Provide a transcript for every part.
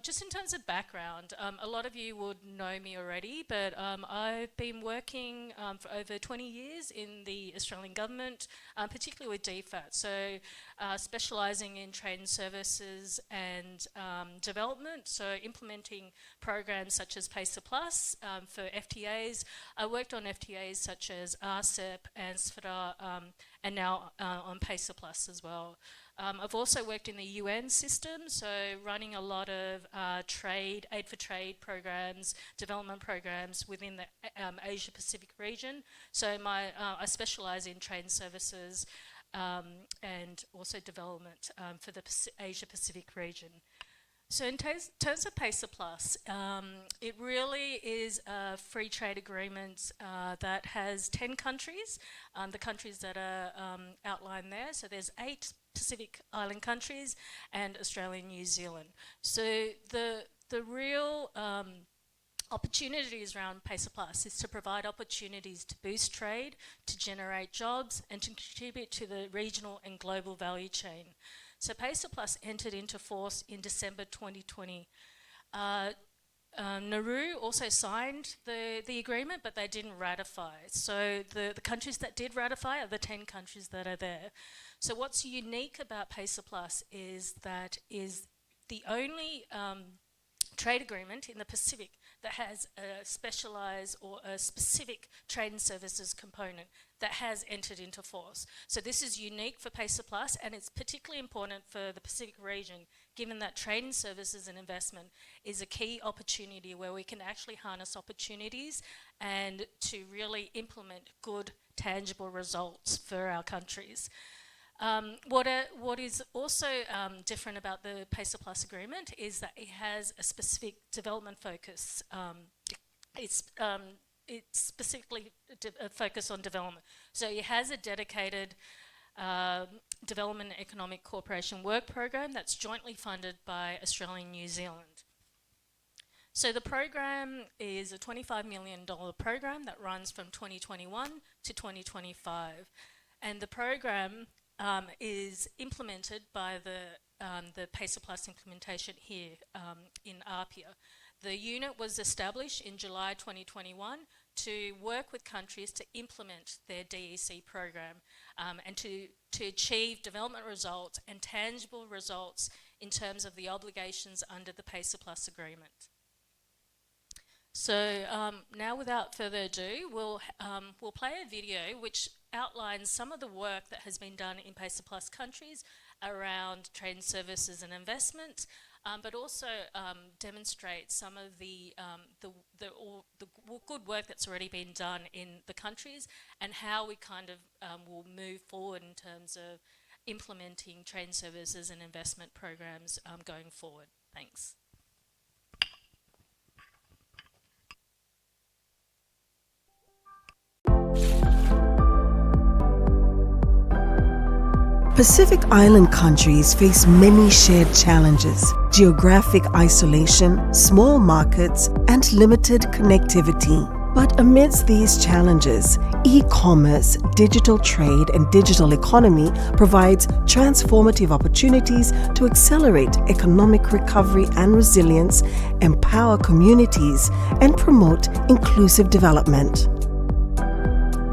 Just in terms of background, a lot of you would know me already, but I've been working for over 20 years in the Australian government, particularly with DFAT, so specialising in trade and services and development, so implementing programs such as PACER Plus for FTAs. I worked on FTAs such as RCEP and SFDA, and now on PACER Plus as well. I've also worked in the UN system, so running a lot of aid for trade programs, development programs within the Asia Pacific region. So I specialise in trade and services and also development for the Asia Pacific region. So in terms of PACER Plus, it really is a free trade agreement that has 10 countries, the countries that are outlined there. So there's 8 Pacific Island countries and Australia and New Zealand. So the real opportunities around PACER Plus is to provide opportunities to boost trade, to generate jobs, and to contribute to the regional and global value chain. So PACER Plus entered into force in December 2020. Nauru also signed the agreement, but they didn't ratify. So the countries that did ratify are the 10 countries that are there. So what's unique about PACER Plus is that is the only trade agreement in the Pacific that has a specialised or a specific trade and services component that has entered into force. So this is unique for PACER Plus, and it's particularly important for the Pacific region, given that trade and services and investment is a key opportunity where we can actually harness opportunities and to really implement good, tangible results for our countries. What is also different about the PACER Plus agreement is that it has a specific development focus. It's specifically focused on development. So it has a dedicated Development and Economic Cooperation work program that's jointly funded by Australia and New Zealand. So the program is a $25 million program that runs from 2021 to 2025. And the program is implemented by the PACER Plus implementation here in Apia. The unit was established in July 2021 to work with countries to implement their DEC program and to achieve development results and tangible results in terms of the obligations under the PACER Plus agreement. So now, without further ado, we'll play a video which outlines some of the work that has been done in PACER Plus countries around trade and services and investment, but also demonstrates some of the good work that's already been done in the countries and how we kind of will move forward in terms of implementing trade and services and investment programs going forward. Thanks. Pacific Island countries face many shared challenges: geographic isolation, small markets, and limited connectivity. But amidst these challenges, e-commerce, digital trade, and digital economy provides transformative opportunities to accelerate economic recovery and resilience, empower communities, and promote inclusive development.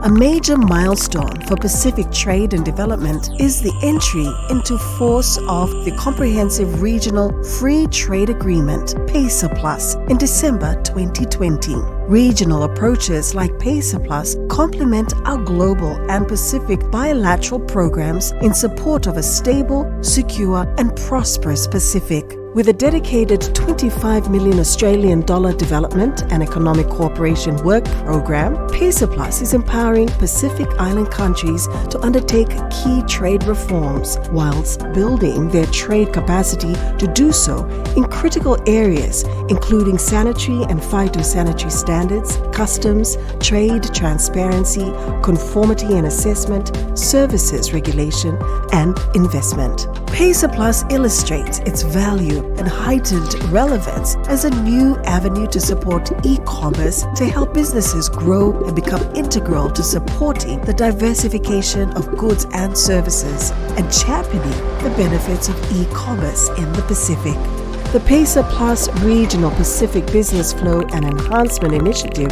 A major milestone for Pacific trade and development is the entry into force of the Comprehensive Regional Free Trade Agreement, PACER Plus, in December 2020. Regional approaches like PACER Plus complement our global and Pacific bilateral programs in support of a stable, secure, and prosperous Pacific. With a dedicated $25 million Australian development and economic cooperation work program, PACER Plus is empowering Pacific Island countries to undertake key trade reforms whilst building their trade capacity to do so in critical areas, including sanitary and phytosanitary standards, customs, trade transparency, conformity and assessment, services regulation, and investment. PACER Plus illustrates its value and heightened relevance as a new avenue to support e-commerce to help businesses grow and become integral to supporting the diversification of goods and services and championing the benefits of e-commerce in the Pacific. The PESA Plus Regional Pacific Business Flow and Enhancement Initiative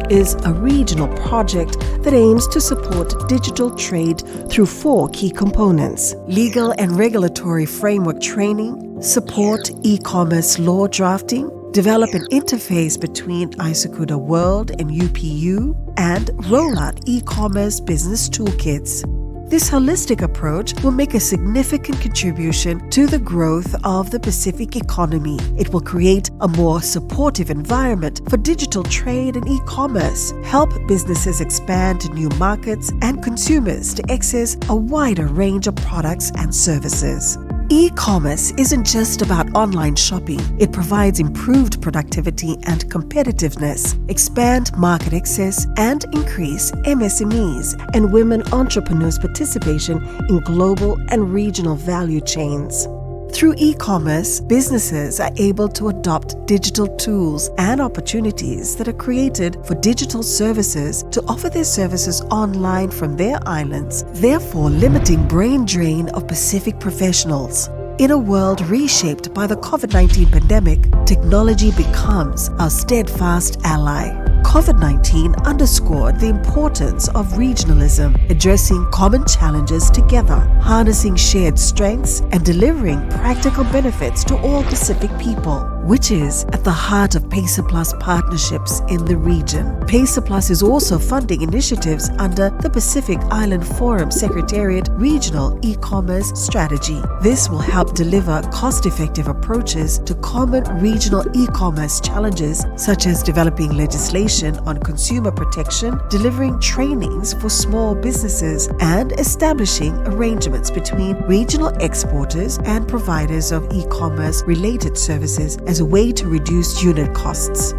is a regional project that aims to support digital trade through 4 key components: legal and regulatory framework training, support e-commerce law drafting, develop an interface between Isakuda World and UPU, and roll out e-commerce business toolkits. This holistic approach will make a significant contribution to the growth of the Pacific economy. It will create a more supportive environment for digital trade and e-commerce, help businesses expand to new markets, and consumers to access a wider range of products and services. E-commerce isn't just about online shopping. It provides improved productivity and competitiveness, expand market access, and increase MSMEs and women entrepreneurs' participation in global and regional value chains. Through e-commerce, businesses are able to adopt digital tools and opportunities that are created for digital services to offer their services online from their islands, therefore limiting brain drain of Pacific professionals. In a world reshaped by the COVID-19 pandemic, technology becomes our steadfast ally. COVID-19 underscored the importance of regionalism, addressing common challenges together, harnessing shared strengths, and delivering practical benefits to all Pacific people, which is at the heart of PESA Plus partnerships in the region. PESA Plus is also funding initiatives under the Pacific Island Forum Secretariat Regional E-commerce Strategy. This will help deliver cost-effective approaches to common regional e-commerce challenges, such as developing legislation on consumer protection, delivering trainings for small businesses, and establishing arrangements between regional exporters and providers of e-commerce related services as a way to reduce unit costs.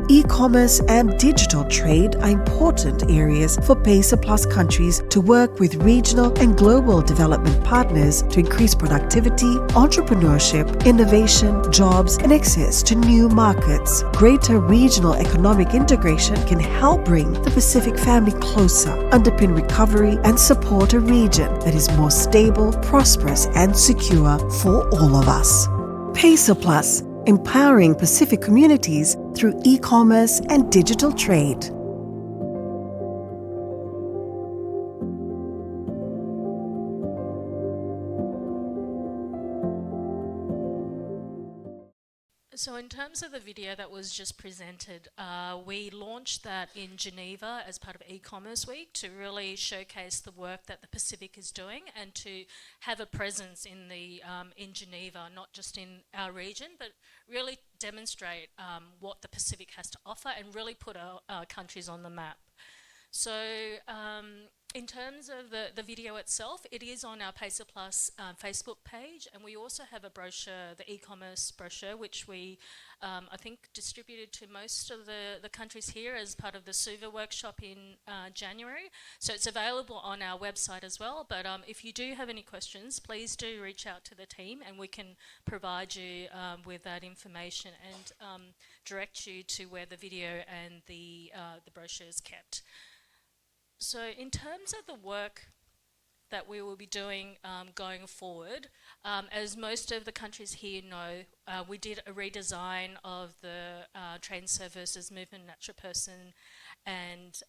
E-commerce and digital trade are important areas for PESA Plus countries to work with regional and global development partners to increase productivity, entrepreneurship, innovation, jobs, and access to new markets. Greater regional economic integration can help bring the Pacific family closer, underpin recovery, and support a region that is more stable, prosperous, and secure for all of us. PESA Plus, empowering Pacific communities through e-commerce and digital trade. So in terms of the video that was just presented, we launched that in Geneva as part of e-commerce week to really showcase the work that the Pacific is doing and to have a presence in Geneva, not just in our region, but really demonstrate what the Pacific has to offer and really put our countries on the map. So in terms of the video itself, it is on our PESA Plus Facebook page, and we also have a brochure, the e-commerce brochure, which we, I think, distributed to most of the countries here as part of the SUVA workshop in January. So it's available on our website as well, but if you do have any questions, please do reach out to the team and we can provide you with that information and direct you to where the video and the brochure is kept. So in terms of the work that we will be doing going forward, as most of the countries here know, we did a redesign of the trade services, movement, natural person and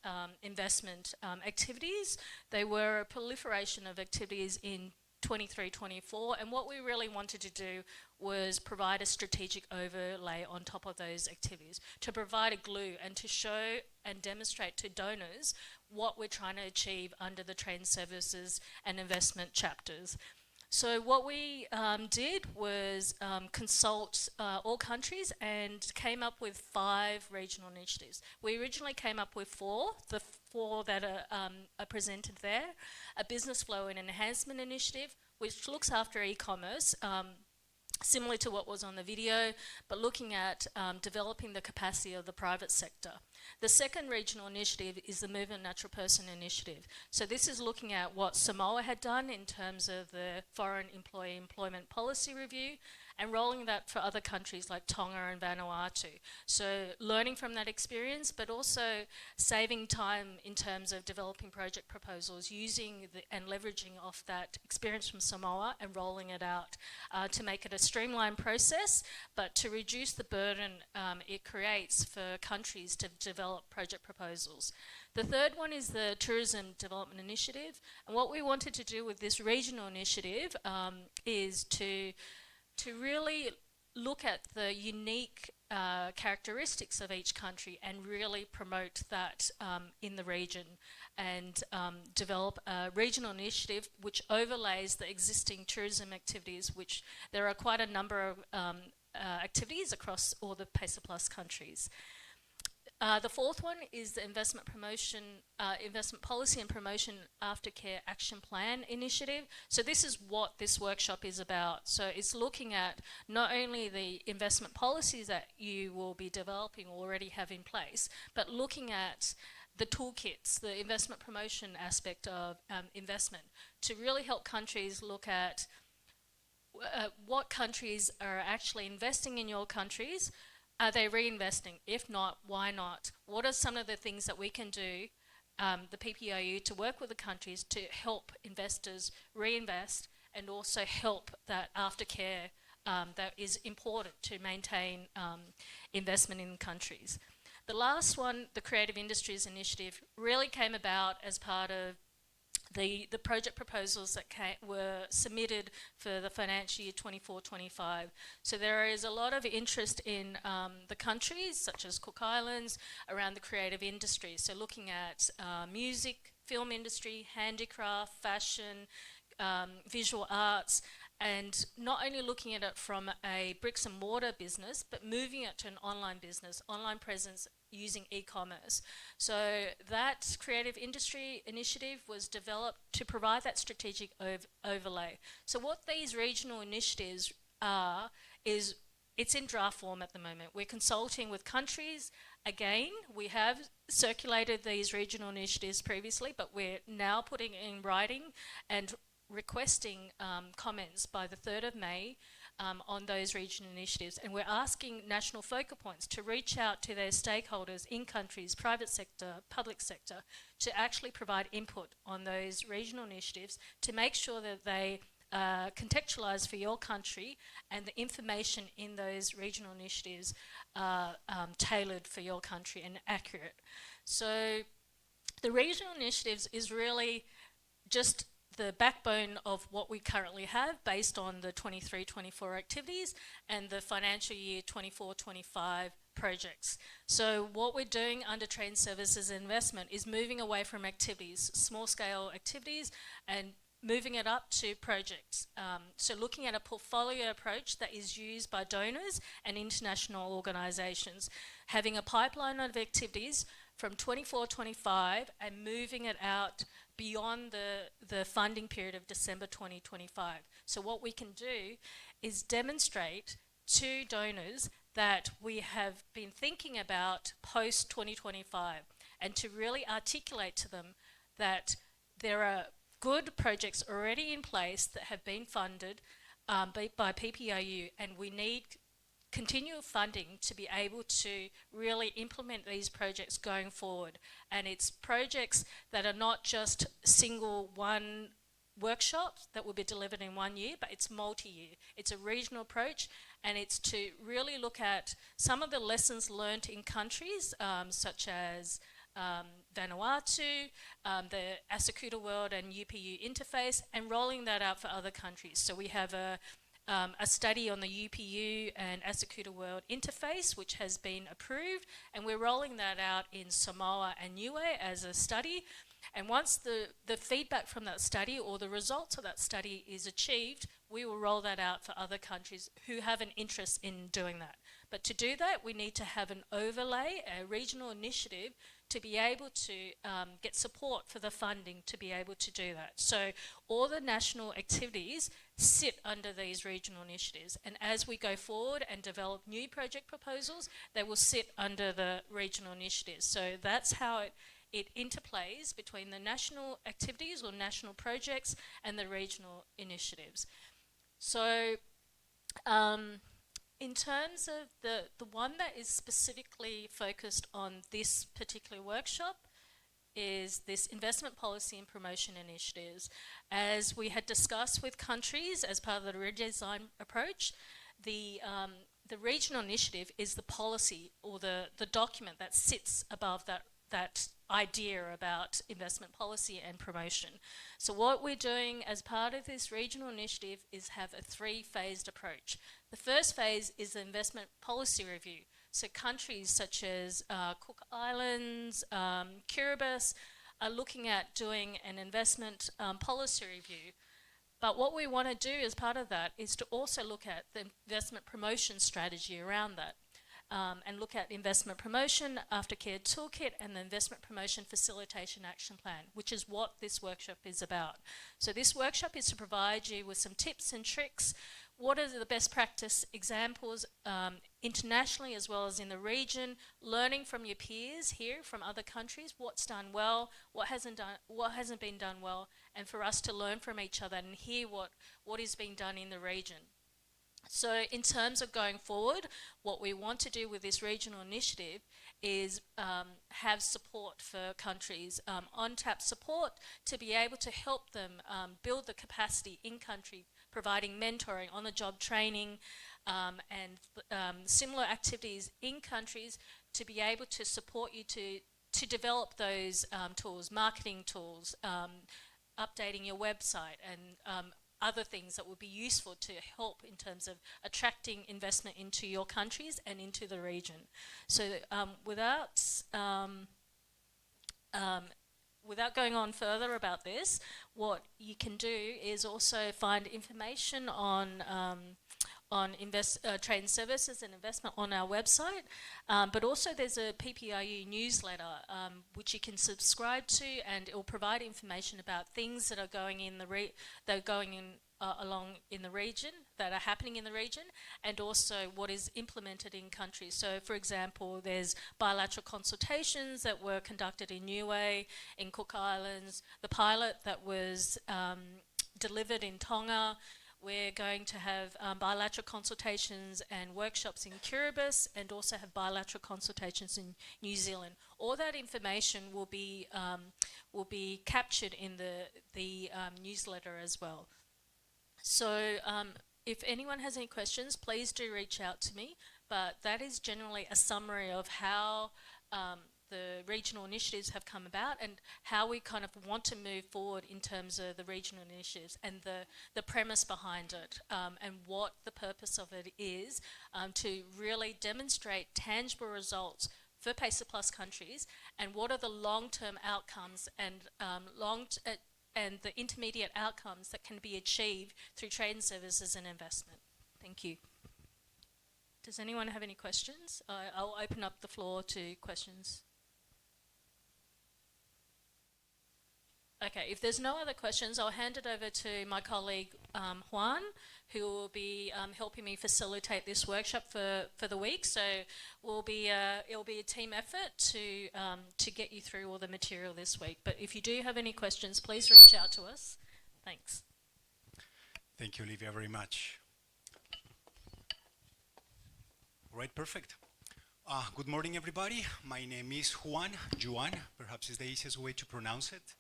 investment activities. They were a proliferation of activities in 23-24, and what we really wanted to do was provide a strategic overlay on top of those activities, to provide a glue and to show and demonstrate to donors what we're trying to achieve under the trade services and investment chapters. So what we did was consult all countries and came up with 5 regional initiatives. We originally came up with 4, the 4 that are presented there. A business flow and enhancement initiative, which looks after e-commerce, similar to what was on the video, but looking at developing the capacity of the private sector. The second regional initiative is the Movement Natural Person Initiative. So this is looking at what Samoa had done in terms of the Foreign Employee Employment Policy Review and rolling that for other countries like Tonga and Vanuatu. So learning from that experience, but also saving time in terms of developing project proposals, using and leveraging off that experience from Samoa and rolling it out to make it a streamlined process, but to reduce the burden it creates for countries to develop project proposals. The third one is the Tourism Development Initiative. And what we wanted to do with this regional initiative is to really look at the unique characteristics of each country and really promote that in the region and develop a regional initiative which overlays the existing tourism activities, which there are quite a number of activities across all the PACER Plus countries. The fourth one is the Investment Policy and Promotion Aftercare Action Plan Initiative. So this is what this workshop is about. So it's looking at not only the investment policies that you will be developing or already have in place, but looking at the toolkits, the investment promotion aspect of investment, to really help countries look at what countries are actually investing in your countries. Are they reinvesting? If not, why not? What are some of the things that we can do, the PPIU, to work with the countries to help investors reinvest and also help that aftercare that is important to maintain investment in countries. The last one, the Creative Industries Initiative, really came about as part of the project proposals that were submitted for the financial year 24-25. So there is a lot of interest in the countries, such as Cook Islands, around the creative industry. So looking at music, film industry, handicraft, fashion, visual arts, and not only looking at it from a bricks and mortar business, but moving it to an online business, online presence using e-commerce. So that creative industry initiative was developed to provide that strategic overlay. So what these regional initiatives are is, it's in draft form at the moment. We're consulting with countries. Again, we have circulated these regional initiatives previously, but we're now putting in writing and requesting comments by the 3rd of May on those regional initiatives, and we're asking national focal points to reach out to their stakeholders in countries, private sector, public sector, to actually provide input on those regional initiatives to make sure that they contextualised for your country and the information in those regional initiatives are tailored for your country and accurate. So the regional initiatives is really just the backbone of what we currently have based on the 23-24 activities and the financial year 24-25 projects. So what we're doing under Trade and Services Investment is moving away from activities, small scale activities, and moving it up to projects. So looking at a portfolio approach that is used by donors and international organisations, having a pipeline of activities from 24-25 and moving it out beyond the funding period of December 2025. So what we can do is demonstrate to donors that we have been thinking about post 2025 and to really articulate to them that there are good projects already in place that have been funded by PPIU, and we need continual funding to be able to really implement these projects going forward. And it's projects that are not just single one workshops that will be delivered in 1 year, but it's multi-year. It's a regional approach, and it's to really look at some of the lessons learned in countries such as Vanuatu, the Asekuta World and UPU interface, and rolling that out for other countries. So we have a study on the UPU and Asekuta World interface, which has been approved, and we're rolling that out in Samoa and Niue as a study. And once the feedback from that study or the results of that study is achieved, we will roll that out for other countries who have an interest in doing that. But to do that, we need to have an overlay, a regional initiative, to be able to get support for the funding to be able to do that. So all the national activities sit under these regional initiatives, and as we go forward and develop new project proposals, they will sit under the regional initiatives. So that's how it interplays between the national activities or national projects and the regional initiatives. So in terms of the one that is specifically focused on this particular workshop is this investment policy and promotion initiatives. As we had discussed with countries as part of the redesign approach, the regional initiative is the policy or the document that sits above that idea about investment policy and promotion. So what we're doing as part of this regional initiative is have a three-phased approach. The first phase is the investment policy review. So countries such as Cook Islands, Kiribati are looking at doing an investment policy review. But what we want to do as part of that is to also look at the investment promotion strategy around that. And look at investment promotion, aftercare toolkit, and the investment promotion facilitation action plan, which is what this workshop is about. So this workshop is to provide you with some tips and tricks. What are the best practice examples internationally as well as in the region, learning from your peers here from other countries, what's done well, what hasn't been done well, and for us to learn from each other and hear what is being done in the region. So in terms of going forward, what we want to do with this regional initiative is have support for countries, on-tap support to be able to help them build the capacity in country, providing mentoring, on-the-job training, and similar activities in countries to be able to support you to develop those tools, marketing tools, updating your website, and other things that would be useful to help in terms of attracting investment into your countries and into the region. So without going on further about this, what you can do is also find information on trade and services and investment on our website, but also there's a PPIU newsletter which you can subscribe to, and it will provide information about things that are going in along in the region, that are happening in the region, and also what is implemented in countries. So for example, there's bilateral consultations that were conducted in Niue, in Cook Islands, the pilot that was delivered in Tonga. We're going to have bilateral consultations and workshops in Kiribati, and also have bilateral consultations in New Zealand. All that information will be captured in the newsletter as well. So if anyone has any questions, please do reach out to me. But that is generally a summary of how the regional initiatives have come about and how we kind of want to move forward in terms of the regional initiatives and the premise behind it, and what the purpose of it is, to really demonstrate tangible results for PACER Plus countries, and what are the long-term outcomes and and the intermediate outcomes that can be achieved through trade and services and investment. Thank you. Does anyone have any questions? I'll open up the floor to questions. Okay, if there's no other questions, I'll hand it over to my colleague Juan, who will be helping me facilitate this workshop for the week. So it'll be a team effort to get you through all the material this week. But if you do have any questions, please reach out to us. Thanks. Thank you, Olivia, very much. All right, perfect. Good morning, everybody. My name is Juan, perhaps is the easiest way to pronounce it.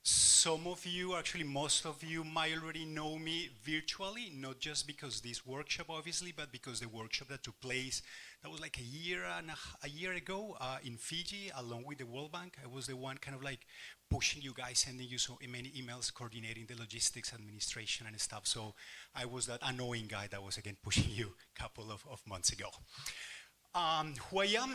Some of you, actually most of you, might already know me virtually, not just because this workshop, obviously, but because the workshop that took place, that was like a year ago in Fiji, along with the World Bank. I was the one kind of like pushing you guys, sending you so many emails, coordinating the logistics, administration, and stuff. So I was that annoying guy that was, again, pushing you a couple of months ago. Who I am,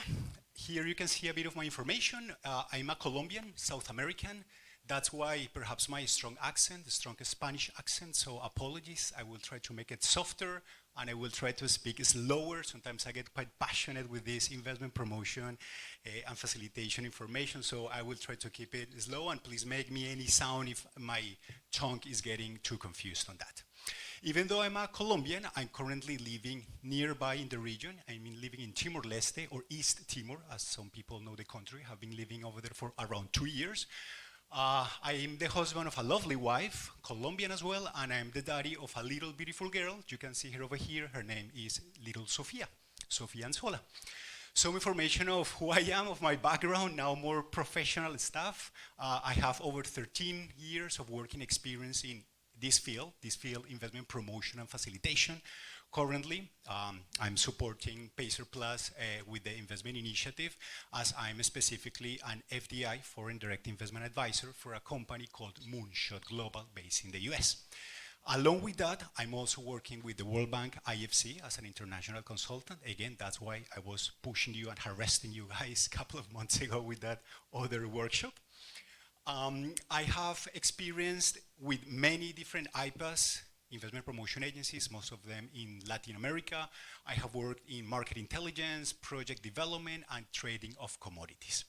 here you can see a bit of my information. I'm a Colombian, South American. That's why perhaps my strong accent, the strong Spanish accent, so apologies. I will try to make it softer, and I will try to speak slower. Sometimes I get quite passionate with this investment promotion and facilitation information, so I will try to keep it slow, and please make me any sound if my tongue is getting too confused on that. Even though I'm a Colombian, I'm currently living nearby in the region. I mean, living in Timor-Leste, or East Timor, as some people know the country. Have been living over there for around 2 years. I am the husband of a lovely wife, Colombian as well, and I'm the daddy of a little beautiful girl. You can see her over here. Her name is little Sofia Anzola. Some information of who I am, of my background, now more professional stuff. I have over 13 years of working experience in this field, investment promotion and facilitation. Currently, I'm supporting Pacer Plus with the investment initiative, as I'm specifically an FDI, Foreign Direct Investment Advisor, for a company called Moonshot Global, based in the US. Along with that, I'm also working with the World Bank IFC as an international consultant. Again, that's why I was pushing you and harassing you guys a couple of months ago with that other workshop. I have experienced with many different IPAs, investment promotion agencies, most of them in Latin America. I have worked in market intelligence, project development, and trading of commodities.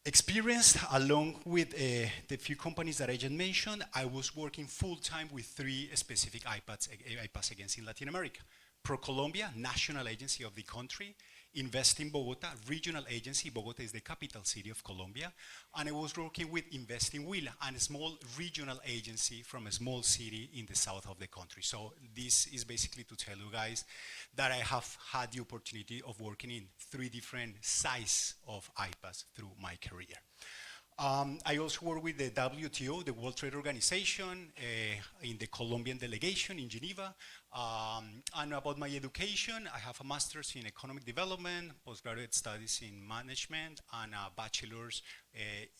Experienced, along with the few companies that I just mentioned, I was working full-time with 3 specific IPAs against in Latin America. ProColombia, national agency of the country. Invest in Bogota, regional agency. Bogota is the capital city of Colombia. And I was working with Invest in Huila, a small regional agency from a small city in the south of the country. So this is basically to tell you guys that I have had the opportunity of working in 3 different sizes of IPAs through my career. I also work with the WTO, the World Trade Organization, in the Colombian delegation in Geneva. And about my education, I have a master's in economic development, postgraduate studies in management, and a bachelor's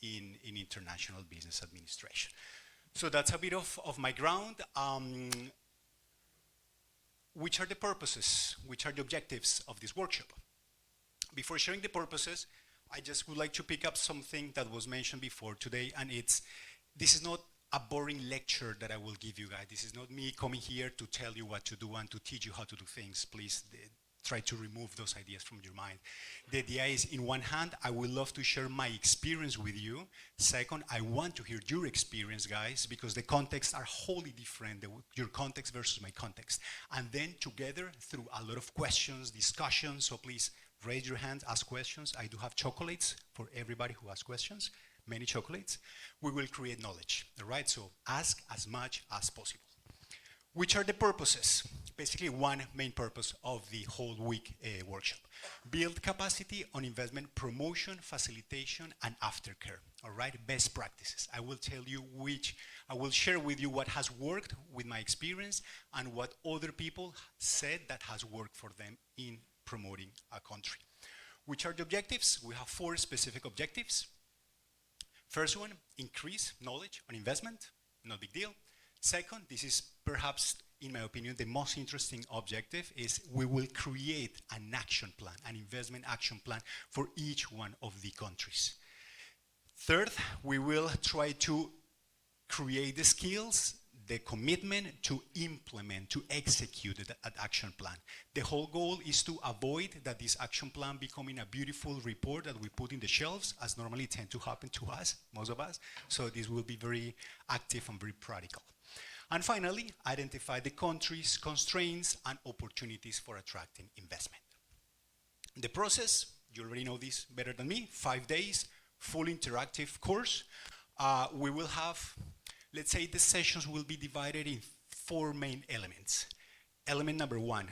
in international business administration. So that's a bit of my ground. Which are the purposes, which are the objectives of this workshop? Before sharing the purposes, I just would like to pick up something that was mentioned before today, and this is not a boring lecture that I will give you guys. This is not me coming here to tell you what to do and to teach you how to do things. Please try to remove those ideas from your mind. The idea is, in one hand, I would love to share my experience with you. Second, I want to hear your experience, guys, because the contexts are wholly different, your context versus my context. And then together, through a lot of questions, discussions, so please raise your hand, ask questions. I do have chocolates for everybody who asks questions, many chocolates. We will create knowledge, all right? So ask as much as possible. Which are the purposes? Basically, one main purpose of the whole week workshop. Build capacity on investment promotion, facilitation, and aftercare, all right? Best practices. I will share with you what has worked with my experience and what other people said that has worked for them in promoting a country. Which are the objectives? We have 4 specific objectives. First one, increase knowledge on investment, no big deal. Second, this is perhaps, in my opinion, the most interesting objective, is we will create an action plan, an investment action plan for each one of the countries. Third, we will try to create the skills, the commitment to implement, to execute that action plan. The whole goal is to avoid that this action plan becoming a beautiful report that we put in the shelves, as normally tend to happen to us, most of us. So this will be very active and very practical. And finally, identify the country's constraints and opportunities for attracting investment. The process, you already know this better than me, 5 days, full interactive course. We will have, let's say the sessions will be divided in 4 main elements. Element number 1,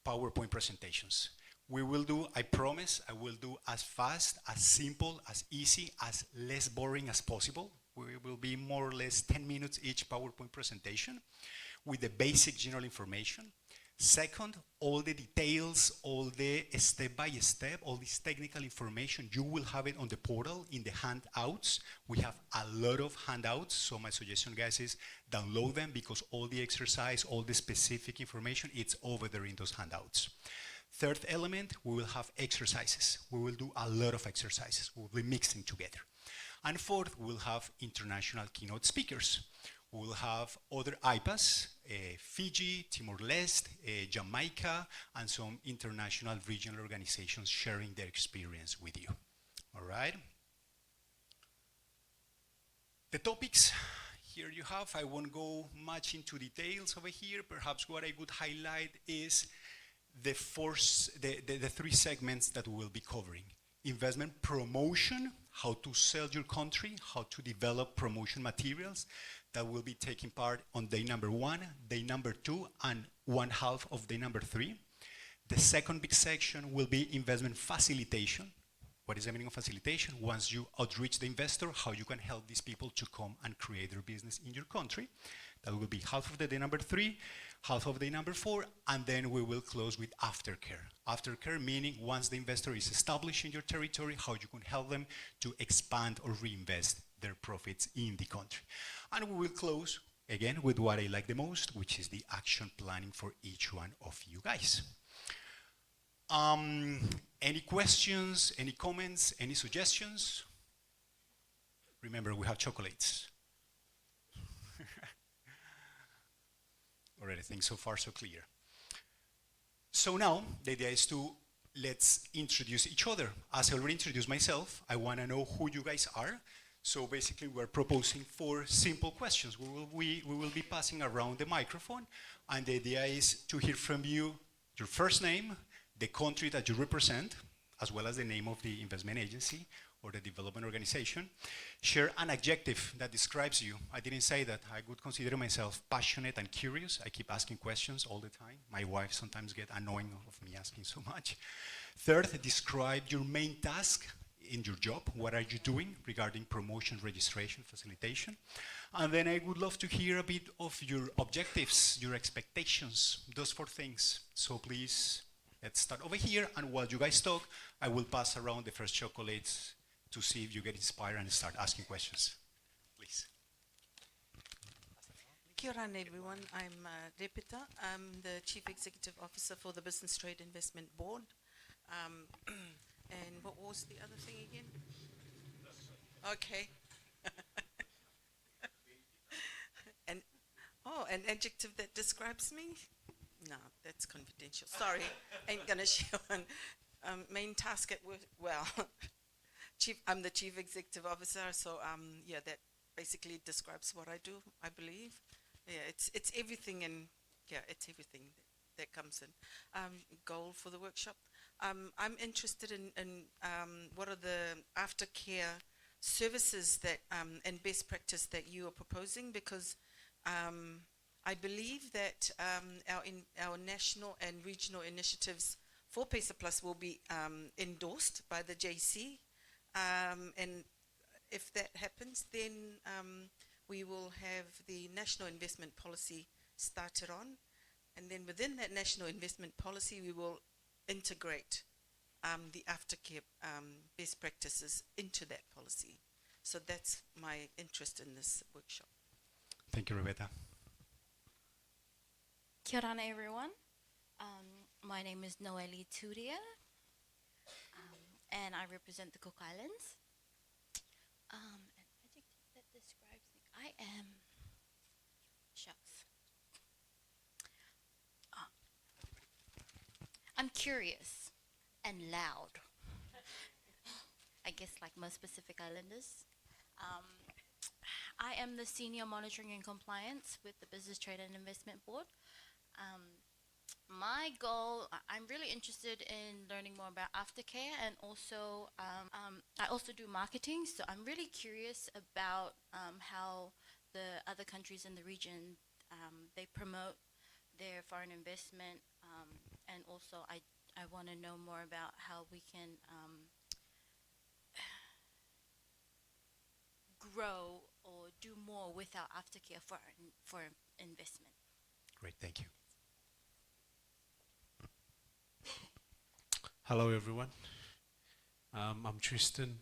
PowerPoint presentations. We will do, I promise, I will do as fast, as simple, as easy, as less boring as possible. We will be more or less 10 minutes each PowerPoint presentation with the basic general information. Second, all the details, all the step-by-step, all this technical information, you will have it on the portal in the handouts. We have a lot of handouts, so my suggestion, guys, is download them, because all the exercise, all the specific information, it's over there in those handouts. Third element, we will have exercises. We will do a lot of exercises. We'll be mixing together. And fourth, we'll have international keynote speakers. We'll have other IPAs, Fiji, Timor-Leste, Jamaica, and some international regional organizations sharing their experience with you. All right? The topics, here you have. I won't go much into details over here. Perhaps what I would highlight is the three segments that we will be covering. Investment promotion, how to sell your country, how to develop promotion materials. That will be taking part on day number 1, day number 2, and one half of day number 3. The second big section will be investment facilitation. What is the meaning of facilitation? Once you outreach the investor, how you can help these people to come and create their business in your country. That will be half of the day number 3, half of day number 4, and then we will close with aftercare. Aftercare meaning once the investor is established in your territory, how you can help them to expand or reinvest their profits in the country. And we will close again with what I like the most, which is the action planning for each one of you guys. Any questions, any comments, any suggestions? Remember, we have chocolates. Already, things so far so clear. So now, the idea is to let's introduce each other. As I already introduced myself, I want to know who you guys are. So basically, we're proposing 4 simple questions. We will be passing around the microphone, and the idea is to hear from you your first name, the country that you represent, as well as the name of the investment agency or the development organization. Share an adjective that describes you. I didn't say that. I would consider myself passionate and curious. I keep asking questions all the time. My wife sometimes gets annoying of me asking so much. Third, describe your main task in your job. What are you doing regarding promotion, registration, facilitation? And then I would love to hear a bit of your objectives, your expectations, those 4 things. So please, let's start over here, and while you guys talk, I will pass around the first chocolates to see if you get inspired and start asking questions. Please. Kia ora, everyone. I'm Repita. I'm the Chief Executive Officer for the Business Trade Investment Board. And what was the other thing again? Okay. And an adjective that describes me? No, that's confidential. Sorry, ain't gonna share one. Main task at work, well, I'm the Chief Executive Officer, so yeah, that basically describes what I do, I believe. Yeah, it's everything, and yeah, it's everything that comes in. Goal for the workshop. I'm interested in what are the aftercare services that and best practice that you are proposing, because I believe that our national and regional initiatives for PESA Plus will be endorsed by the JC, and if that happens, then we will have the national investment policy started on, and then within that national investment policy, we will integrate the aftercare best practices into that policy. So that's my interest in this workshop. Thank you, Rebecca. Kia ora, everyone. My name is Noeli Turia, and I represent the Cook Islands. An adjective that describes me, I am, shucks. I'm curious and loud. I guess like most Pacific Islanders. I am the Senior Monitoring and Compliance with the Business Trade and Investment Board. My goal, I'm really interested in learning more about aftercare, and also I also do marketing, so I'm really curious about how the other countries in the region, they promote their foreign investment, and also I want to know more about how we can grow or do more with our aftercare for investment. Great, thank you. Hello, everyone. I'm Tristan.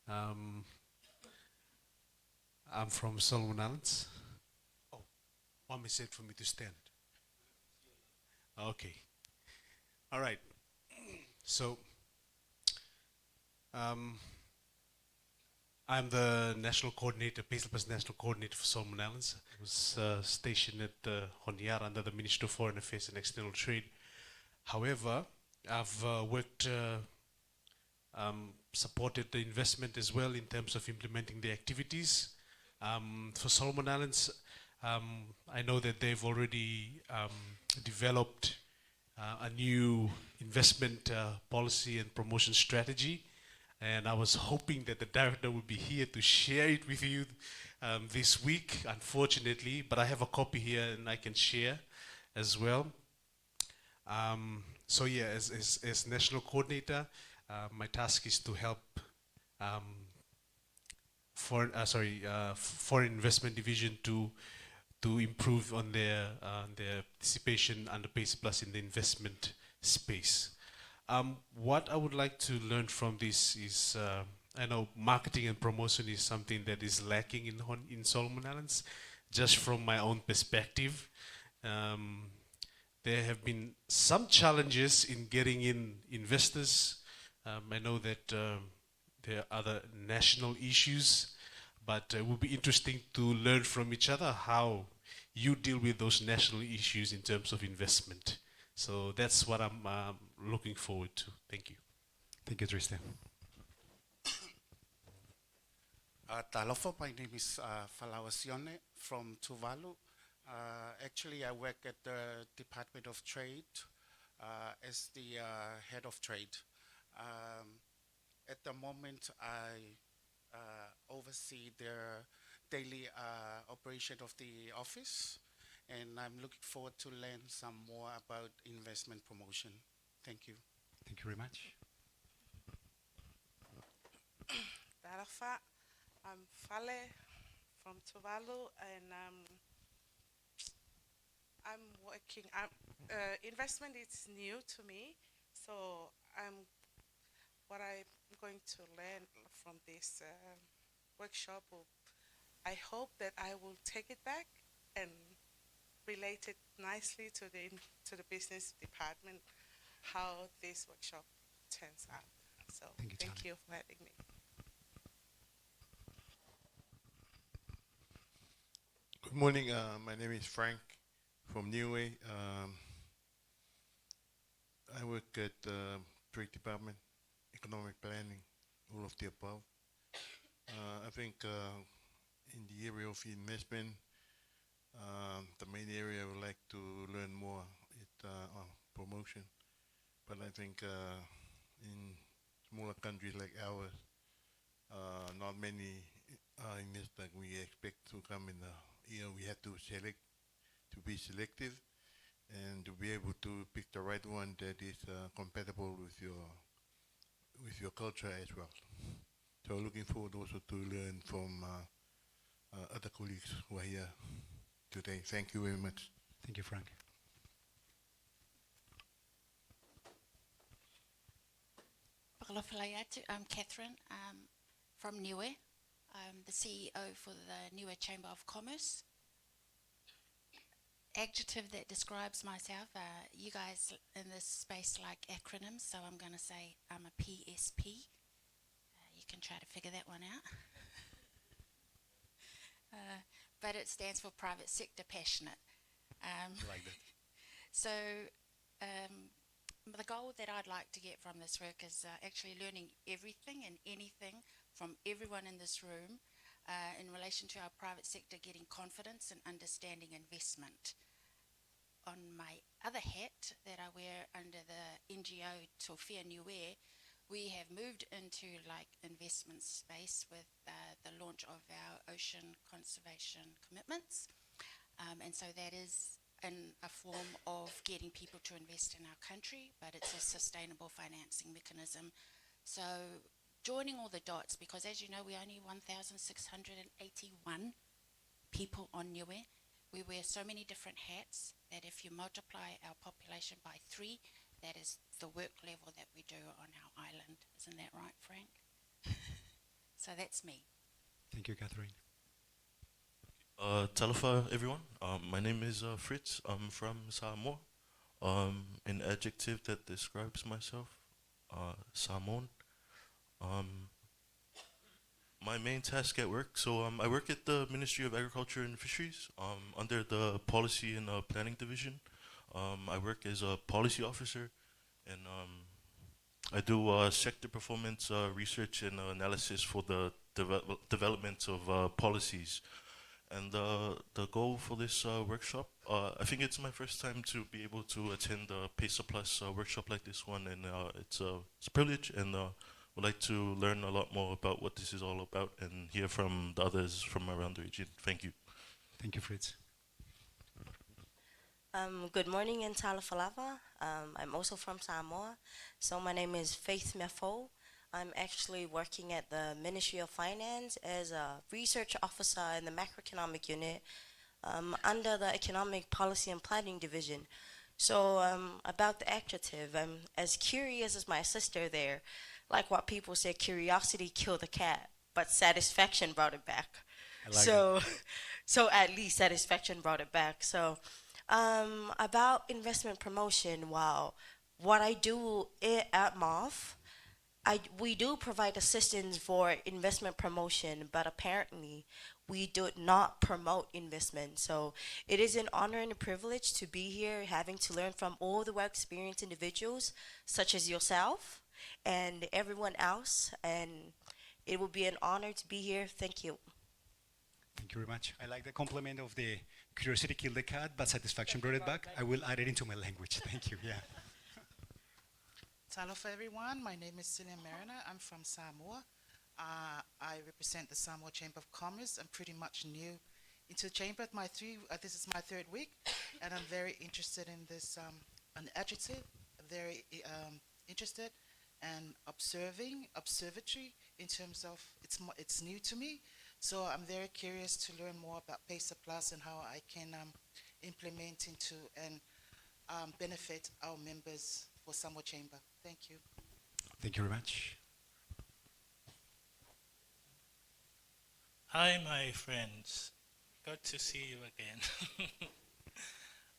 I'm from Solomon Islands. Oh, Mom said for me to stand. Okay. All right. So, I'm the national coordinator, PPIU national coordinator for Solomon Islands. I was stationed at Honiara under the Ministry of Foreign Affairs and External Trade. However, I've supported the investment as well in terms of implementing the activities. For Solomon Islands, I know that they've already developed a new investment policy and promotion strategy, and I was hoping that the director would be here to share it with you this week, unfortunately, but I have a copy here and I can share as well. So yeah, as national coordinator, my task is to help foreign investment division to improve on their participation under PPIU in the investment space. What I would like to learn from this is, I know marketing and promotion is something that is lacking in Solomon Islands. Just from my own perspective, there have been some challenges in getting in investors. I know that there are other national issues, but it will be interesting to learn from each other how you deal with those national issues in terms of investment. So that's what I'm looking forward to. Thank you. Thank you, Tristan. Talofa, my name is Falawasione from Tuvalu. Actually, I work at the Department of Trade as the head of trade. At the moment, I oversee the daily operation of the office, and I'm looking forward to learn some more about investment promotion. Thank you. Thank you very much. Tarafa, I'm Fale from Tuvalu, and I'm working. Investment is new to me, so what I'm going to learn from this workshop. I hope that I will take it back and relate it nicely to the business department, how this workshop turns out. So thank you for having me. Good morning. My name is Frank from Niue. I work at the Trade Department, Economic Planning, all of the above. I think in the area of investment, the main area I would like to learn more is promotion. But I think in smaller countries like ours, not many investors we expect to come in the year. We have to select, to be selective, and to be able to pick the right one that is compatible with your culture as well. So looking forward also to learn from other colleagues who are here today. Thank you very much. Thank you, Frank. I'm Catherine from Niue. I'm the CEO for the Niue Chamber of Commerce. Adjective that describes myself, you guys in this space like acronyms, so I'm going to say I'm a PSP. You can try to figure that one out. But it stands for Private Sector Passionate. Like that. So the goal that I'd like to get from this work is actually learning everything and anything from everyone in this room in relation to our private sector getting confidence and understanding investment. On my other hat that I wear under the NGO Tofia Niue, we have moved into like investment space with the launch of our ocean conservation commitments. And so that is in a form of getting people to invest in our country, but it's a sustainable financing mechanism. So joining all the dots, because as you know, we're only 1,681 people on Niue. We wear so many different hats that if you multiply our population by 3, that is the work level that we do on our island. Isn't that right, Frank? So that's me. Thank you, Catherine. Talofa, everyone. My name is Fritz. I'm from Samoa. An adjective that describes myself, Samoan. my main task at work. So I work at the Ministry of Agriculture and Fisheries under the Policy and Planning Division. I work as a policy officer, and I do sector performance research and analysis for the development of policies. And the goal for this workshop, I think it's my first time to be able to attend a PESA Plus workshop like this one, and it's a privilege, and would like to learn a lot more about what this is all about and hear from the others from around the region. Thank you. Thank you, Fritz. Good morning in Talafalava. I'm also from Samoa. So my name is Faith Mefo. I'm actually working at the Ministry of Finance as a research officer in the macroeconomic unit under the Economic Policy and Planning Division. So about the adjective, I'm as curious as my sister there. Like what people say, curiosity killed the cat, but satisfaction brought it back. I like So, so at least satisfaction brought it back. So about investment promotion, wow. What I do at MOF, we do provide assistance for investment promotion, but apparently we do not promote investment. So it is an honor and a privilege to be here, having to learn from all the well-experienced individuals, such as yourself and everyone else. And it will be an honor to be here. Thank you. Thank you very much. I like the compliment of the curiosity killed the cat, but satisfaction brought it back. I will add it into my language. Thank you. Yeah. Talofa everyone, my name is Celia Mariner. I'm from Samoa. I represent the Samoa Chamber of Commerce. I'm pretty much new into the chamber. This is my third week, and I'm very interested in this an adjective. Very interested and observatory in terms of it's new to me. So I'm very curious to learn more about PESA Plus and how I can implement into and benefit our members for Samoa Chamber. Thank you. Thank you very much. Hi, my friends. Good to see you again.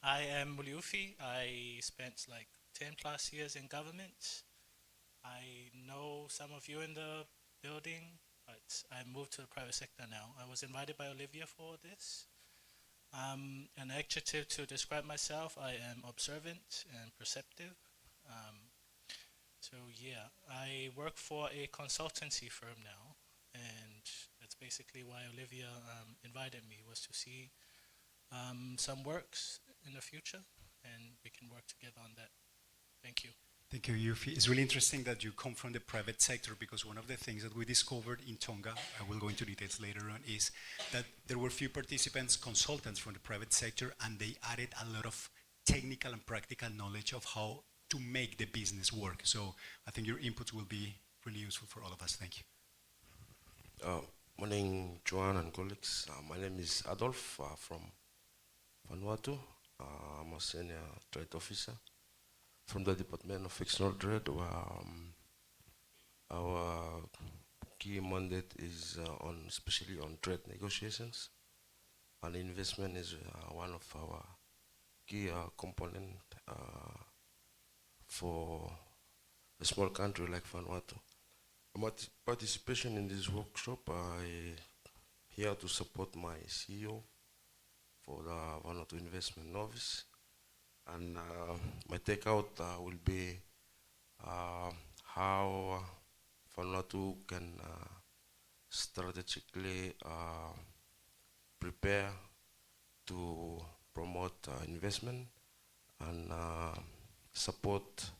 I am Muliufi. I spent like 10 plus years in government. I know some of you in the building, but I moved to the private sector now. I was invited by Olivia for this. An adjective to describe myself, I am observant and perceptive. So yeah, I work for a consultancy firm now, and that's basically why Olivia invited me, was to see some works in the future, and we can work together on that. Thank you. Thank you, Yufi. It's really interesting that you come from the private sector, because one of the things that we discovered in Tonga, I will go into details later on, is that there were few participants, consultants from the private sector, and they added a lot of technical and practical knowledge of how to make the business work. So I think your inputs will be really useful for all of us. Thank you. Morning, Joanne and colleagues. My name is Adolf from Vanuatu. I'm a senior trade officer from the Department of External Trade, where our key mandate is especially on trade negotiations, and investment is one of our key component for a small country like Vanuatu. My participation in this workshop, I here to support my CEO for the Vanuatu Investment Office, and my takeout will be how Vanuatu can strategically prepare to promote investment and support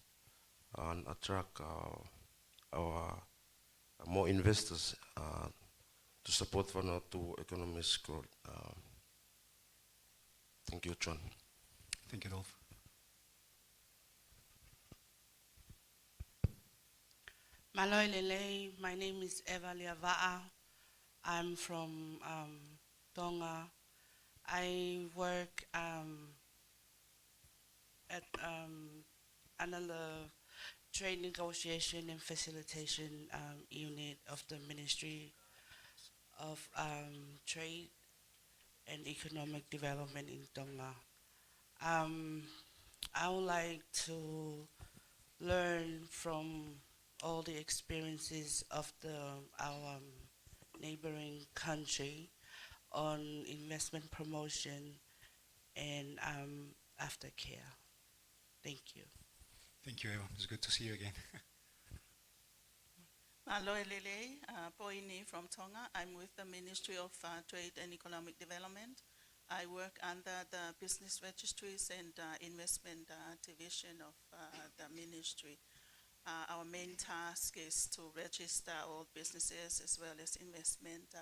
and attract our more investors to support Vanuatu economic growth. Thank you, John. Thank you, Dolph. Maloi Lele, my name is Eva Liava'a. I'm from Tonga. I work at under the trade negotiation and facilitation unit of the Ministry of Trade and Economic Development in Tonga. I would like to learn from all the experiences of our neighboring country on investment promotion and aftercare. Thank you. Thank you, Eva. It's good to see you again. Aloe Lele, Poini from Tonga. I'm with the Ministry of Trade and Economic Development. I work under the Business Registries and Investment Division of the Ministry. Our main task is to register all businesses as well as investment,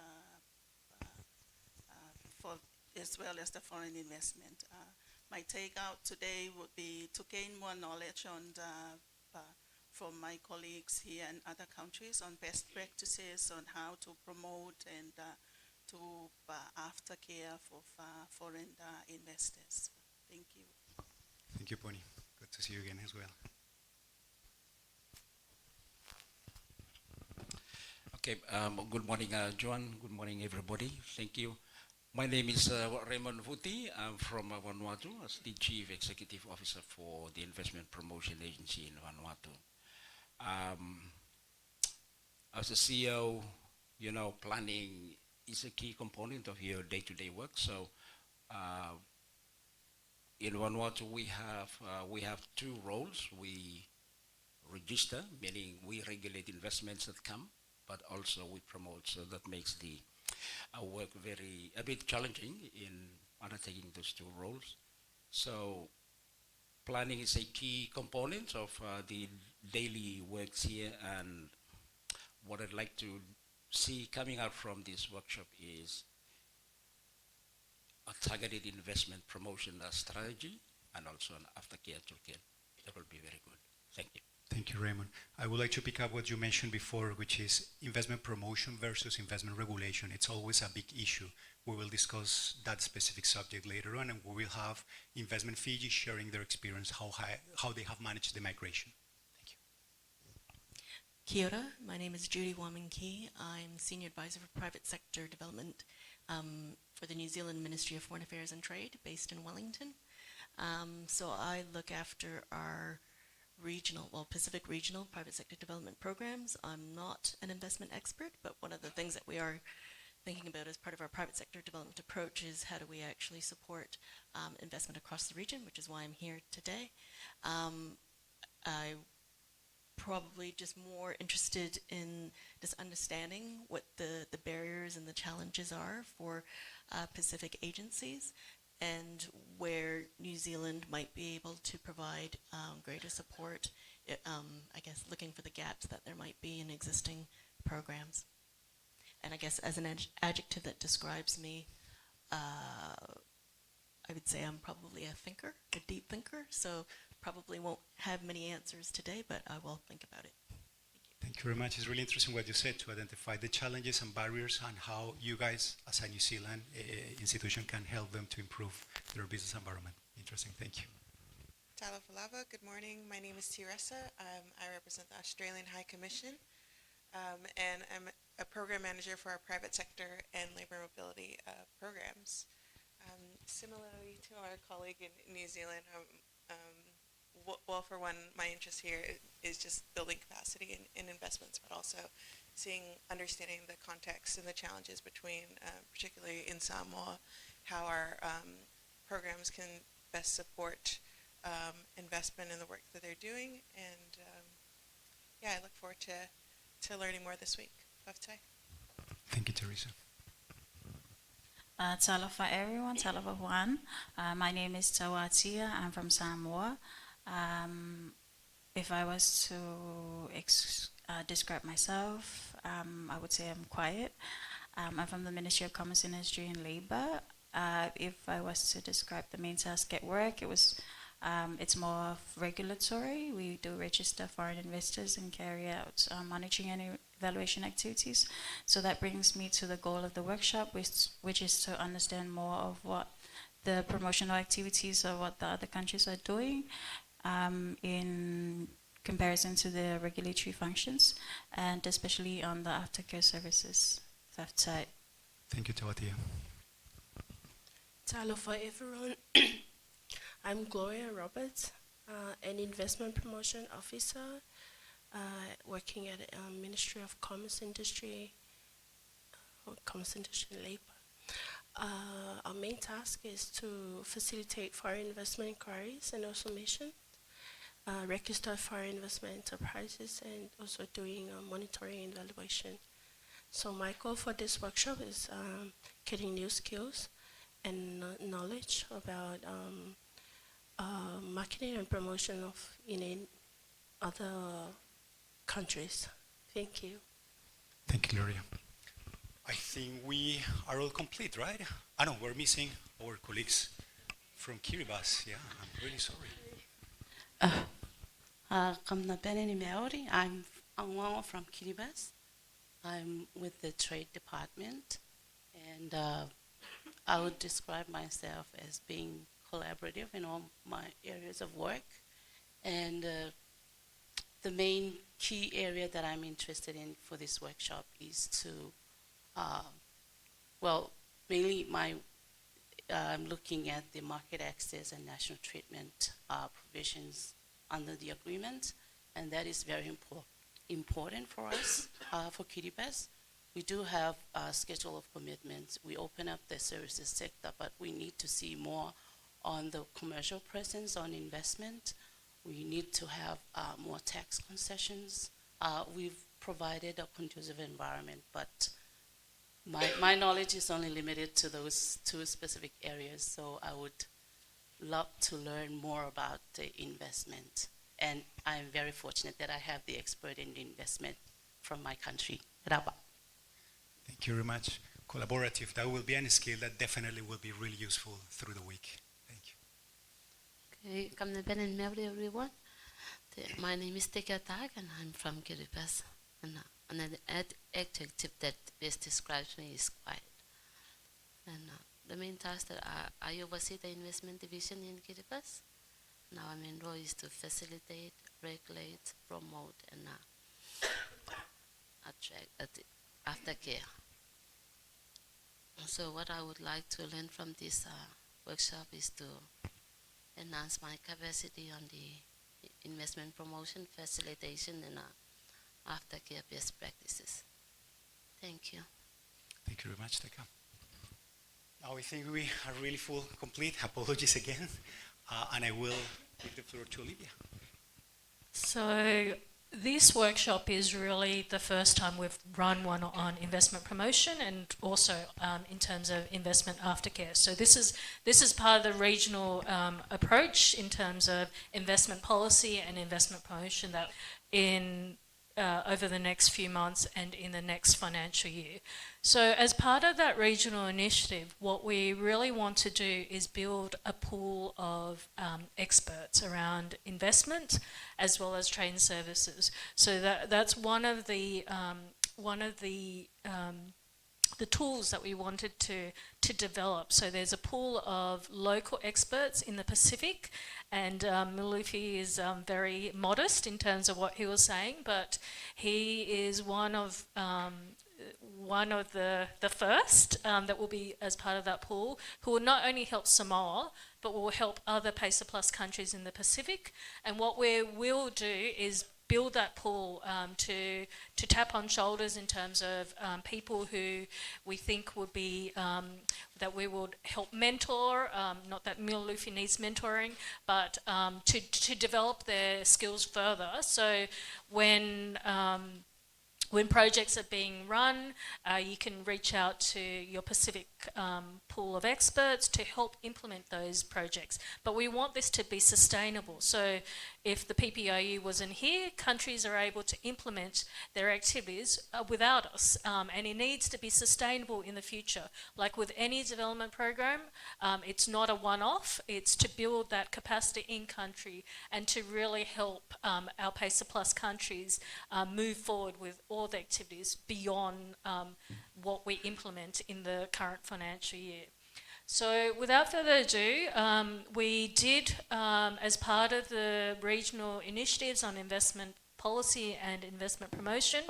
as well as the foreign investment. My takeout today would be to gain more knowledge on from my colleagues here in other countries on best practices on how to promote and to aftercare for foreign investors. Thank you. Thank you, Pony. Good to see you again as well. Okay, good morning, Joan. Good morning, everybody. Thank you. My name is Raymond Vuti. I'm from Vanuatu as the Chief Executive Officer for the Investment Promotion Agency in Vanuatu. As a CEO, you know, planning is a key component of your day-to-day work. So in Vanuatu, we have two roles. We register, meaning we regulate investments that come, but also we promote. So that makes the work a bit challenging in undertaking those two roles. So planning is a key component of the daily works here, and what I'd like to see coming out from this workshop is a targeted investment promotion strategy and also an aftercare toolkit. That will be very good. Thank you. Thank you, Raymond. I would like to pick up what you mentioned before, which is investment promotion versus investment regulation. It's always a big issue. We will discuss that specific subject later on, and we will have investment Fiji sharing their experience, how they have managed the migration. Thank you. Kia ora, my name is Judy Waminki. I'm Senior Advisor for Private Sector Development for the New Zealand Ministry of Foreign Affairs and Trade, based in Wellington. So I look after our Pacific regional private sector development programs. I'm not an investment expert, but one of the things that we are thinking about as part of our private sector development approach is how do we actually support investment across the region, which is why I'm here today. I probably just more interested in just understanding what the barriers and the challenges are for Pacific agencies, and where New Zealand might be able to provide greater support, I guess looking for the gaps that there might be in existing programs. And I guess as an adjective that describes me, I would say I'm probably a thinker, a deep thinker, so probably won't have many answers today, but I will think about it. Thank you very much. It's really interesting what you said, to identify the challenges and barriers and how you guys, as a New Zealand institution, can help them to improve their business environment. Interesting. Thank you. Tala Falava, good morning. My name is Teresa. I represent the Australian High Commission, and I'm a program manager for our private sector and labor mobility programs. Similarly to our colleague in New Zealand, well, for one, my interest here is just building capacity in investments, but also understanding the context and the challenges between, particularly in Samoa, how our programs can best support investment in the work that they're doing. And yeah, I look forward to learning more this week. Thank you, Teresa. Talofa everyone, talofa Juan. My name is Tawatia. I'm from Samoa. If I was to describe myself, I would say I'm quiet. I'm from the Ministry of Commerce, Industry and Labour. If I was to describe the main task at work, it's more of regulatory. We do register foreign investors and carry out monitoring and evaluation activities. So that brings me to the goal of the workshop, which is to understand more of what the promotional activities of what the other countries are doing in comparison to the regulatory functions, and especially on the aftercare services left side. Thank you, Tawatia. Talofa everyone. I'm Gloria Roberts, an investment promotion officer working at Ministry of Commerce, Industry Commerce Industry and Labour. Our main task is to facilitate foreign investment inquiries and also mission, register foreign investment enterprises, and also doing monitoring and evaluation. So my goal for this workshop is getting new skills and knowledge about marketing and promotion of in other countries. Thank you. Thank you, Gloria. I think we are all complete, right? I know we're missing our colleagues from Kiribati. Yeah, I'm really sorry. Kamna Benini Maori. I'm Angwao from Kiribati. I'm with the Trade Department, and I would describe myself as being collaborative in all my areas of work. And the main key area that I'm interested in for this workshop is to, mainly I'm looking at the market access and national treatment provisions under the agreement, and that is very important for us, for Kiribati. We do have a schedule of commitments. We open up the services sector, but we need to see more on the commercial presence, on investment. We need to have more tax concessions. We've provided a conducive environment, but my knowledge is only limited to those two specific areas, so I would love to learn more about the investment. And I'm very fortunate that I have the expert in investment from my country, Raba. Thank you very much. Collaborative, that will be any skill that definitely will be really useful through the week. Thank you. Okay, Kamna Ben and Mary, everyone. My name is Teka Tag, and I'm from Kiribati. And an adjective that best describes me is quiet. And the main task that I oversee the investment division in Kiribati. Now my main role is to facilitate, regulate, promote, and attract aftercare. So what I would like to learn from this workshop is to enhance my capacity on the investment promotion, facilitation, and aftercare best practices. Thank you. Thank you very much, Teka. Now I think we are really full, complete. Apologies again. And I will give the floor to Olivia. So this workshop is really the first time we've run one on investment promotion and also in terms of investment aftercare. So this is part of the regional approach in terms of investment policy and investment promotion that over the next few months and in the next financial year. So as part of that regional initiative, what we really want to do is build a pool of experts around investment as well as trade and services. So that's one of the tools that we wanted to develop. So there's a pool of local experts in the Pacific, and Mulufi is very modest in terms of what he was saying, but he is one of the first that will be as part of that pool, who will not only help Samoa, but will help other PACER Plus countries in the Pacific. And what we will do is build that pool to tap on shoulders in terms of people who we think would be, that we would help mentor, not that Mulufi needs mentoring, but to develop their skills further. So when projects are being run, you can reach out to your Pacific pool of experts to help implement those projects. But we want this to be sustainable. So if the PPIU wasn't here, countries are able to implement their activities without us. And it needs to be sustainable in the future. Like with any development program, it's not a one-off. It's to build that capacity in country and to really help our PACER Plus countries move forward with all the activities beyond what we implement in the current financial year. So without further ado, we did, as part of the regional initiatives on investment policy and investment promotion,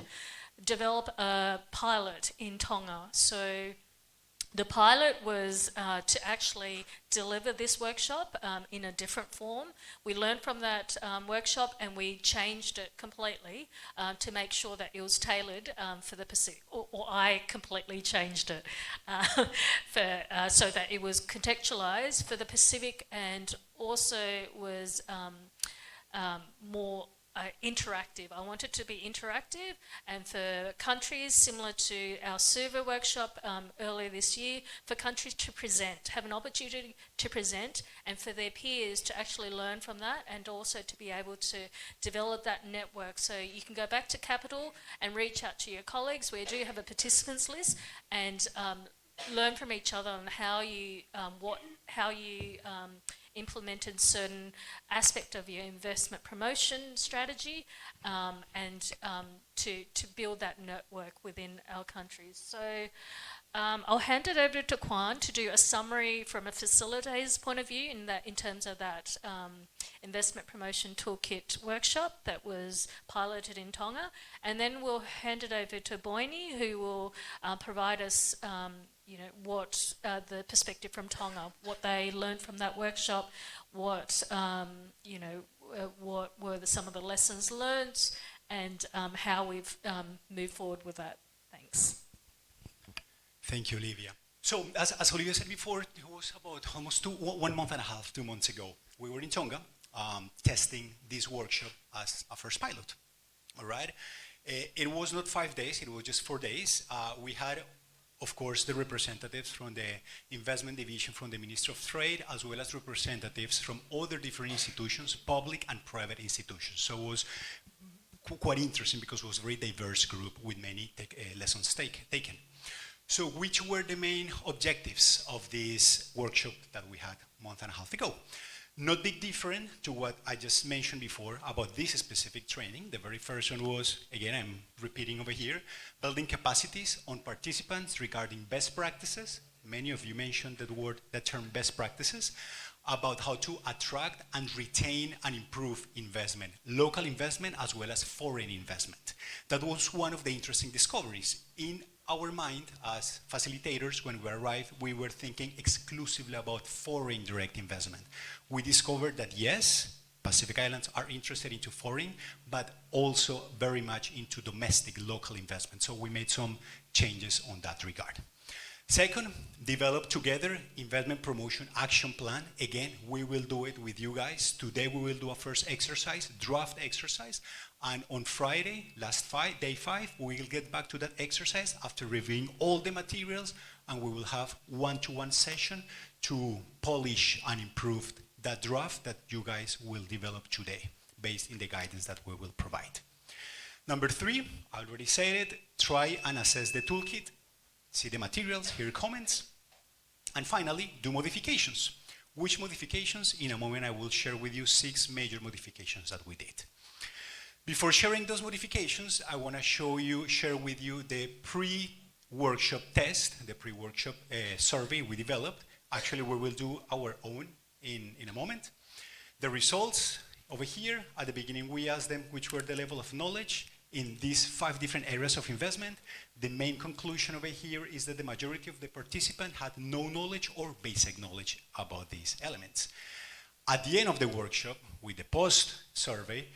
develop a pilot in Tonga. So The pilot was to actually deliver this workshop in a different form. We learned from that workshop and we changed it completely to make sure that it was tailored for the Pacific, or I completely changed it so that it was contextualised for the Pacific and also was more interactive. I want it to be interactive, and for countries similar to our server workshop earlier this year, for countries to present, have an opportunity to present, and for their peers to actually learn from that, and also to be able to develop that network. So you can go back to Capital and reach out to your colleagues. We do have a participants list, and learn from each other on how you implemented certain aspect of your investment promotion strategy, and to build that network within our countries. So I'll hand it over to Kwan to do a summary from a facilitator's point of view in terms of that Investment Promotion Toolkit Workshop that was piloted in Tonga, and then we'll hand it over to Boini, who will provide us what the perspective from Tonga, what they learned from that workshop, what were some of the lessons learned, and how we've moved forward with that. Thanks. Thank you, Olivia. So, as Olivia said before, it was about almost 1 month and a half, 2 months ago. We were in Tonga testing this workshop as a first pilot. All right? It was not 5 days, it was just 4 days. We had, of course, the representatives from the investment division from the Ministry of Trade, as well as representatives from other different institutions, public and private institutions. So it was quite interesting because it was a very diverse group with many lessons taken. So which were the main objectives of this workshop that we had a month and a half ago? Not big different to what I just mentioned before about this specific training. The very first one was, again, I'm repeating over here, building capacities on participants regarding best practices. Many of you mentioned that term best practices, about how to attract and retain and improve investment, local investment as well as foreign investment. That was one of the interesting discoveries. In our mind, as facilitators, when we arrived, we were thinking exclusively about foreign direct investment. We discovered that yes, Pacific Islands are interested into foreign, but also very much into domestic local investment. So we made some changes on that regard. Second, develop together investment promotion action plan. Again, we will do it with you guys. Today we will do a first exercise, draft exercise, and on Friday, day 5, we will get back to that exercise after reviewing all the materials, and we will have one-to-one session to polish and improve that draft that you guys will develop today based in the guidance that we will provide. Number 3, I already said it, try and assess the toolkit, see the materials, hear comments, and finally, do modifications. Which modifications? In a moment I will share with you 6 major modifications that we did. Before sharing those modifications, I want to share with you the pre-workshop test, the pre-workshop survey we developed. Actually, we will do our own in a moment. The results over here, at the beginning, we asked them which were the level of knowledge in these 5 different areas of investment. The main conclusion over here is that the majority of the participants had no knowledge or basic knowledge about these elements. At the end of the workshop, with the post-survey,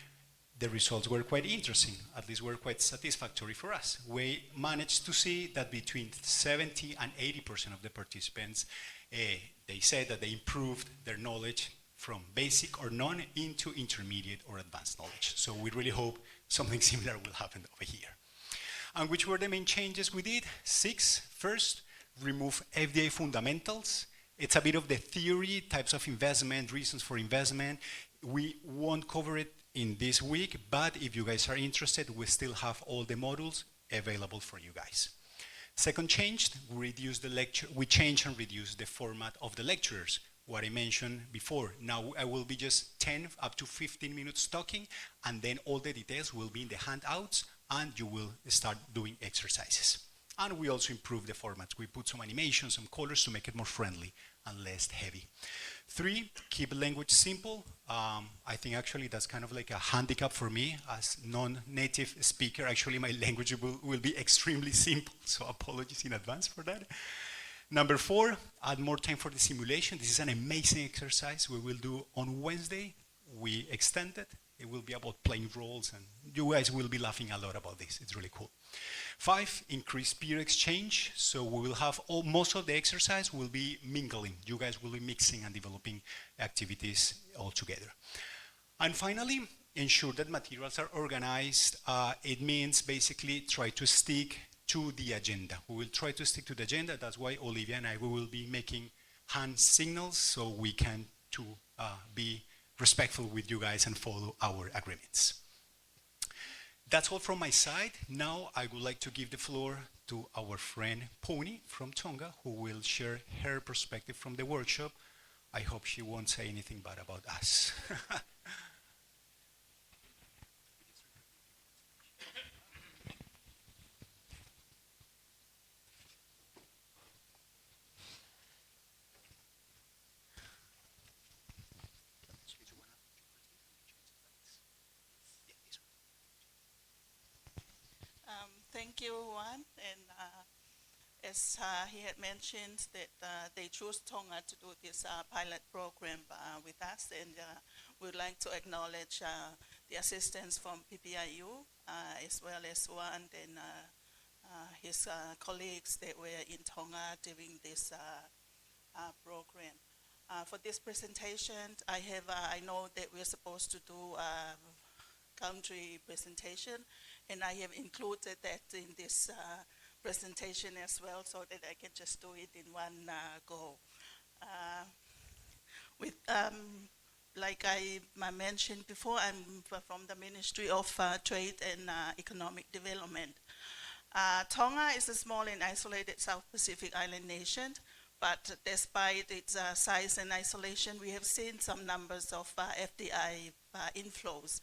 the results were quite interesting, at least were quite satisfactory for us. We managed to see that between 70 and 80% of the participants, they said that they improved their knowledge from basic or none into intermediate or advanced knowledge. So we really hope something similar will happen over here. And which were the main changes we did? 6. First, remove FDA fundamentals. It's a bit of the theory, types of investment, reasons for investment. We won't cover it in this week, but if you guys are interested, we still have all the modules available for you guys. Second change, we changed and reduced the format of the lectures, what I mentioned before. Now I will be just 10 up to 15 minutes talking, and then all the details will be in the handouts, and you will start doing exercises. And we also improved the formats. We put some animations, some colors to make it more friendly and less heavy. 3, keep language simple. I think actually that's kind of like a handicap for me as non-native speaker. Actually, my language will be extremely simple, so apologies in advance for that. Number 4, add more time for the simulation. This is an amazing exercise we will do on Wednesday. We extend it. It will be about playing roles, and you guys will be laughing a lot about this. It's really cool. 5, increase peer exchange. So we will have most of the exercise will be mingling. You guys will be mixing and developing activities all together. And finally, ensure that materials are organized. It means basically try to stick to the agenda. We will try to stick to the agenda. That's why Olivia and I we will be making hand signals so we can be respectful with you guys and follow our agreements. That's all from my side. Now I would like to give the floor to our friend Pony from Tonga, who will share her perspective from the workshop. I hope she won't say anything bad about us. Thank you, Juan. And as he had mentioned that they chose Tonga to do this pilot program with us, and we'd like to acknowledge the assistance from PPIU as well as Juan and his colleagues that were in Tonga during this program. For this presentation, I know that we're supposed to do country presentation, and I have included that in this presentation as well, so that I can just do it in one go. Like I mentioned before, I'm from the Ministry of Trade and Economic Development. Tonga is a small and isolated South Pacific island nation, but despite its size and isolation, we have seen some numbers of FDI inflows.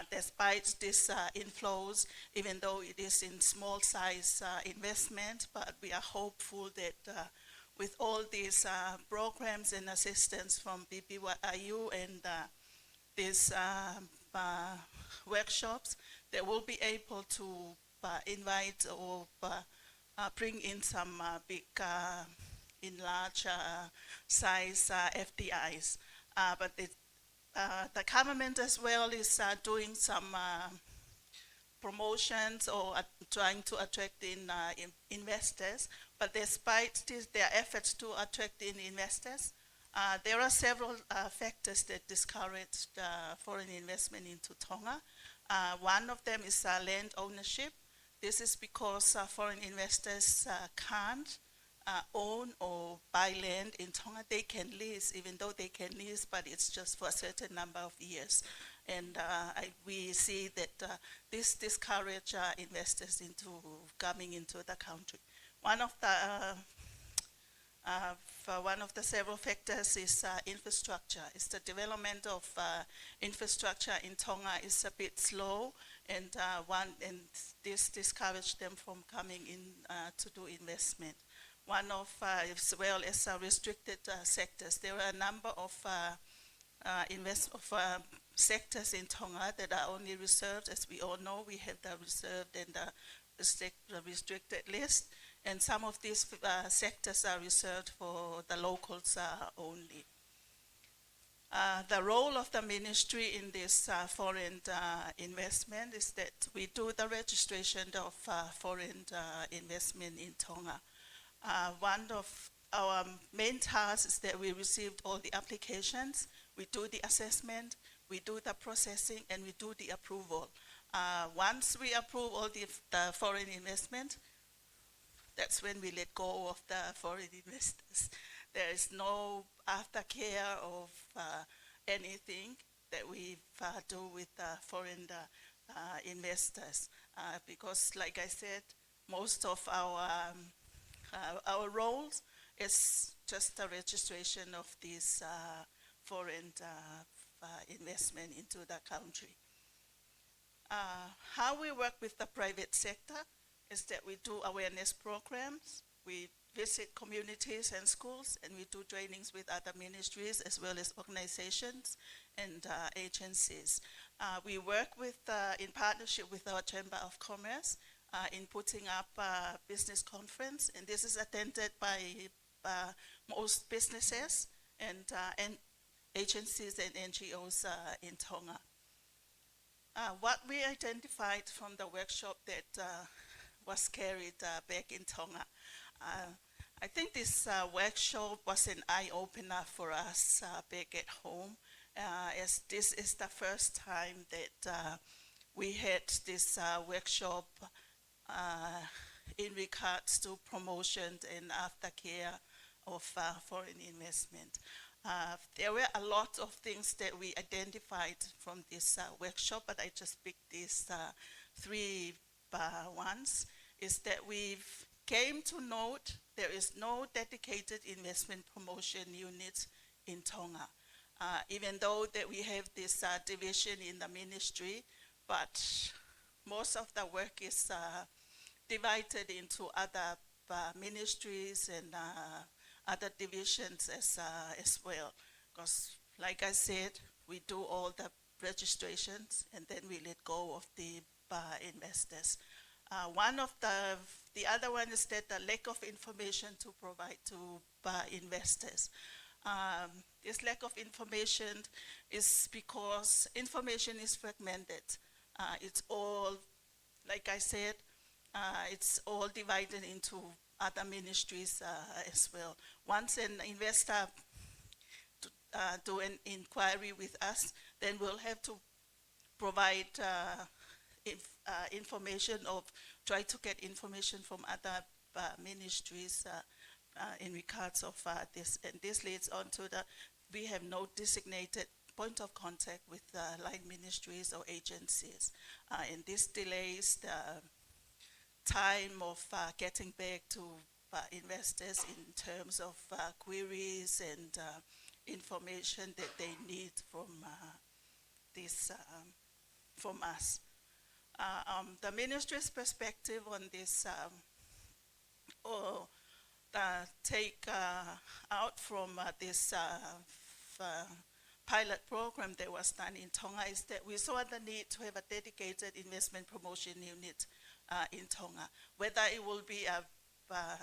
Despite these inflows, even though it is in small size investment, but we are hopeful that with all these programs and assistance from PPIU and these workshops, they will be able to invite or bring in some big, in large size FDIs. But the government as well is doing some promotions or trying to attract in investors. But despite their efforts to attract in investors, there are several factors that discourage foreign investment into Tonga. One of them is land ownership. This is because foreign investors can't own or buy land in Tonga. They can lease, even though they can lease, but it's just for a certain number of years. And we see that this discourages investors into coming into the country. One of the several factors is infrastructure. It's the development of infrastructure in Tonga is a bit slow, and this discourages them from coming in to do investment. One of, as well as restricted sectors. There are a number of sectors in Tonga that are only reserved. As we all know, we have the reserved and the restricted list, and some of these sectors are reserved for the locals only. The role of the ministry in this foreign investment is that we do the registration of foreign investment in Tonga. One of our main tasks is that we received all the applications, we do the assessment, we do the processing, and we do the approval. Once we approve all the foreign investment, that's when we let go of the foreign investors. There is no aftercare of anything that we do with foreign investors, because, like I said, most of our roles is just the registration of these foreign investment into the country. How we work with the private sector is that we do awareness programs, we visit communities and schools, and we do trainings with other ministries as well as organizations and agencies. We work with, in partnership with our Chamber of Commerce. in putting up a business conference, and this is attended by most businesses and agencies and NGOs in Tonga. What we identified from the workshop that was carried back in Tonga, I think this workshop was an eye-opener for us back at home, as this is the first time that we had this workshop in regards to promotion and aftercare of foreign investment. There were a lot of things that we identified from this workshop, but I just picked these three ones, is that we've came to note there is no dedicated investment promotion unit in Tonga. Even though that we have this division in the ministry, but most of the work is divided into other ministries and other divisions as well. Because like I said, we do all the registrations and then we let go of the investors. One of the other one is that the lack of information to provide to investors. This lack of information is because information is fragmented. It's all, like I said, it's all divided into other ministries as well. Once an investor do an inquiry with us, then we'll have to provide information or try to get information from other ministries in regards of this. And this leads on to we have no designated point of contact with line ministries or agencies. And this delays the time of getting back to investors in terms of queries and information that they need from from us. The ministry's perspective on this, or take out from this pilot program that was done in Tonga, is that we saw the need to have a dedicated investment promotion unit in Tonga, whether it will be a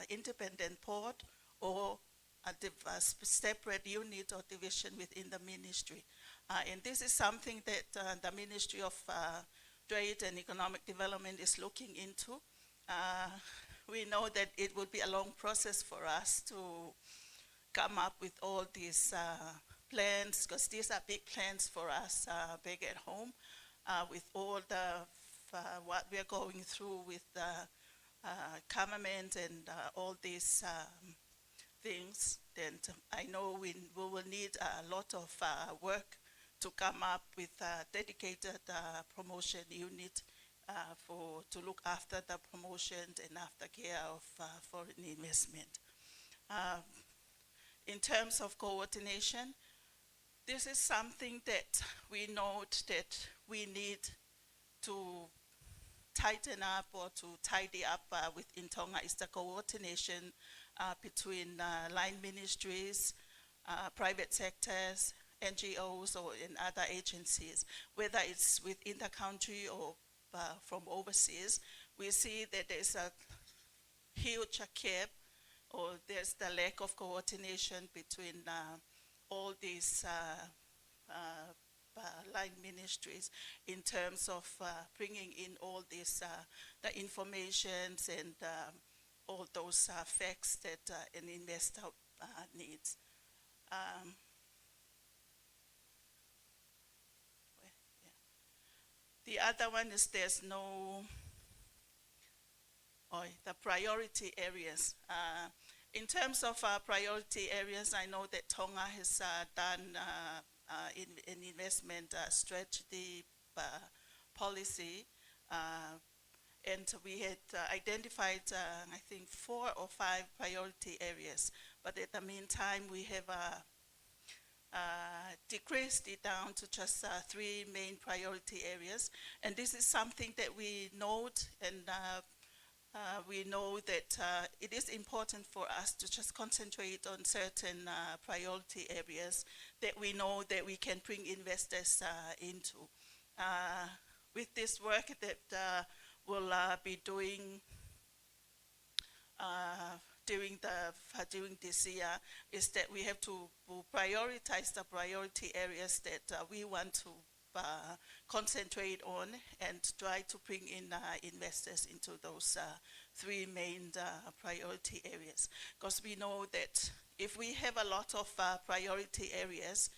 independent port or a separate unit or division within the ministry. And this is something that the Ministry of Trade and Economic Development is looking into. We know that it would be a long process for us to come up with all these plans, because these are big plans for us back at home, with all the what we are going through with the government and all these things. Then I know we will need a lot of work to come up with a dedicated promotion unit to look after the promotion and aftercare of foreign investment. In terms of coordination, this is something that we note that we need to tighten up or to tidy up within Tonga, is the coordination between line ministries, private sectors, NGOs or in other agencies, whether it's within the country or from overseas. We see that there's a huge gap, or there's the lack of coordination between all these line ministries in terms of bringing in all these the informations and all those facts that an investor needs. The other one is there's no, the priority areas. In terms of priority areas, I know that Tonga has done an investment strategy policy, and we had identified, I think, 4 or 5 priority areas. But at the meantime, we have decreased it down to just 3 main priority areas. And this is something that we note, and we know that it is important for us to just concentrate on certain priority areas that we know that we can bring investors into. With this work that will be doing during this year is that we have to prioritize the priority areas that we want to concentrate on and try to bring in investors into those three main priority areas. Because we know that if we have a lot of priority areas,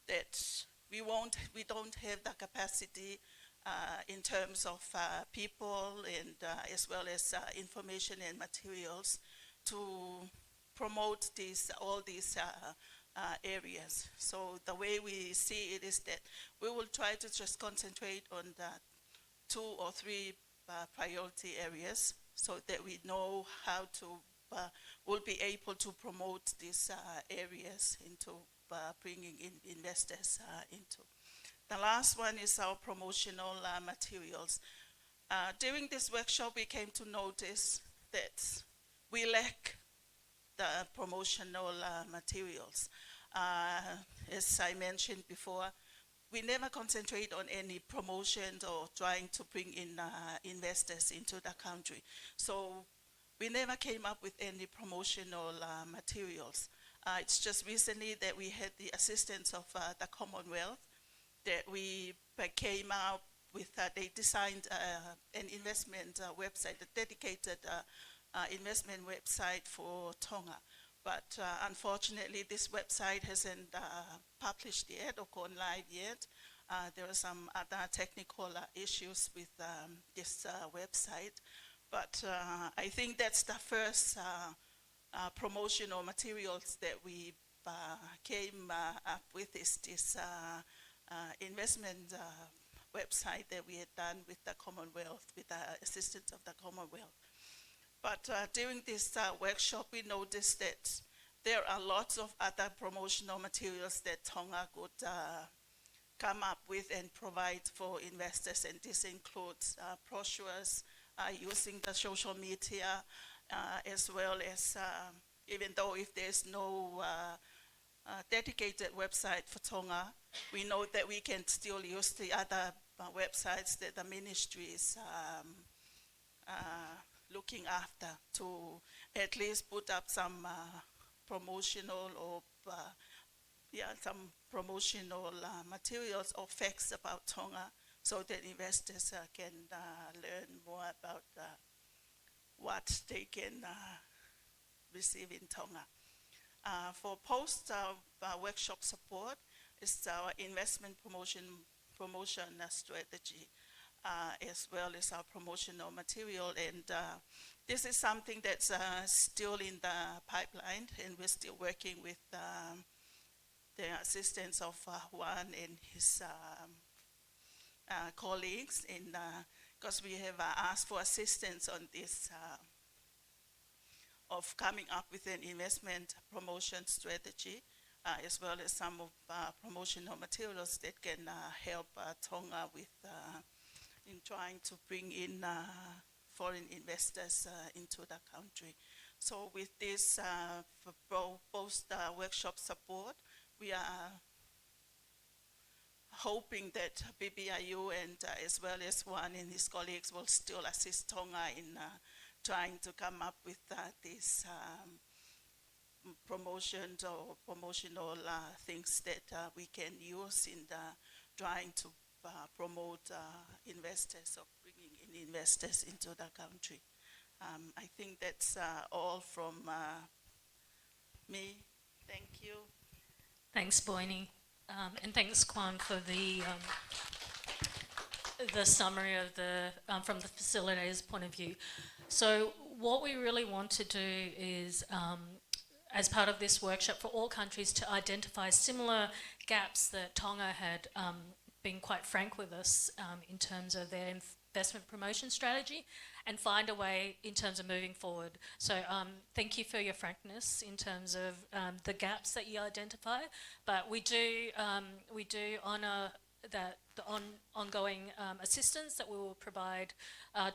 that we don't have the capacity in terms of people and as well as information and materials to promote all these areas. So the way we see it is that we will try to just concentrate on the 2 or 3 priority areas so that we know how to will be able to promote these areas into bringing in investors into. The last one is our promotional materials. During this workshop, we came to notice that we lack the promotional materials. As I mentioned before, we never concentrate on any promotions or trying to bring in investors into the country. So we never came up with any promotional materials. It's just recently that we had the assistance of the Commonwealth that we came out with, they designed an investment website, a dedicated investment website for Tonga. But unfortunately, this website hasn't published yet or gone live yet. There are some other technical issues with this website. But I think that's the first promotional materials that we came up with, is this investment website that we had done with the Commonwealth, with the assistance of the Commonwealth. But during this workshop, we noticed that there are lots of other promotional materials that Tonga could come up with and provide for investors, and this includes brochures, using the social media, as well as, even though if there's no dedicated website for Tonga, we know that we can still use the other websites that the ministry is looking after to at least put up some promotional or some promotional materials or facts about Tonga, so that investors can learn more about what they can receive in Tonga. For post-workshop support, it's our investment promotion strategy, as well as our promotional material. And this is something that's still in the pipeline, and we're still working with the assistance of Juan and his colleagues, because we have asked for assistance on this of coming up with an investment promotion strategy, as well as some of promotional materials that can help Tonga with in trying to bring in foreign investors into the country. So with this post-workshop support, we are hoping that PPIU and as well as Juan and his colleagues will still assist Tonga in trying to come up with these promotions or promotional things that we can use in trying to promote investors or bringing in investors into the country. I think that's all from me. Thank you. Thanks, Boini. And thanks, Kwan, for the summary of from the facilitator's point of view. So what we really want to do is, as part of this workshop, for all countries to identify similar gaps that Tonga had been quite frank with us in terms of their investment promotion strategy, and find a way in terms of moving forward. So thank you for your frankness in terms of the gaps that you identify, but we do honour that the ongoing assistance that we will provide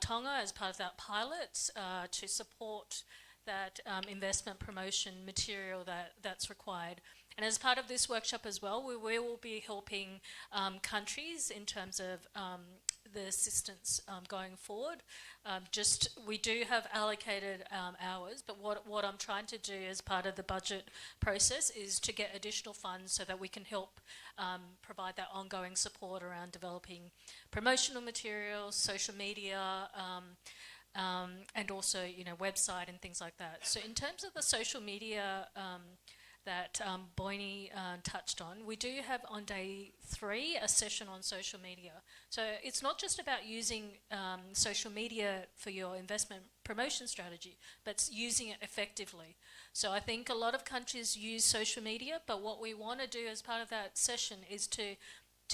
Tonga as part of that pilot to support that investment promotion material that's required. And as part of this workshop as well, we will be helping countries in terms of the assistance going forward. We do have allocated hours, but what I'm trying to do as part of the budget process is to get additional funds so that we can help provide that ongoing support around developing promotional materials, social media, and also, website and things like that. So in terms of the social media that Boini touched on, we do have on day 3 a session on social media. So it's not just about using social media for your investment promotion strategy, but using it effectively. So I think a lot of countries use social media, but what we want to do as part of that session is to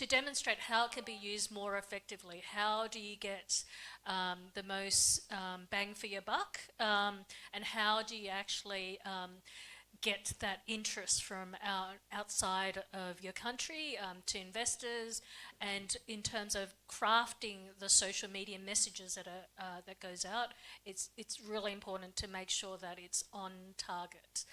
demonstrate how it can be used more effectively. How do you get the most bang for your buck, and how do you actually get that interest from outside of your country to investors, and in terms of crafting the social media messages that goes out, it's really important to make sure that it's on target.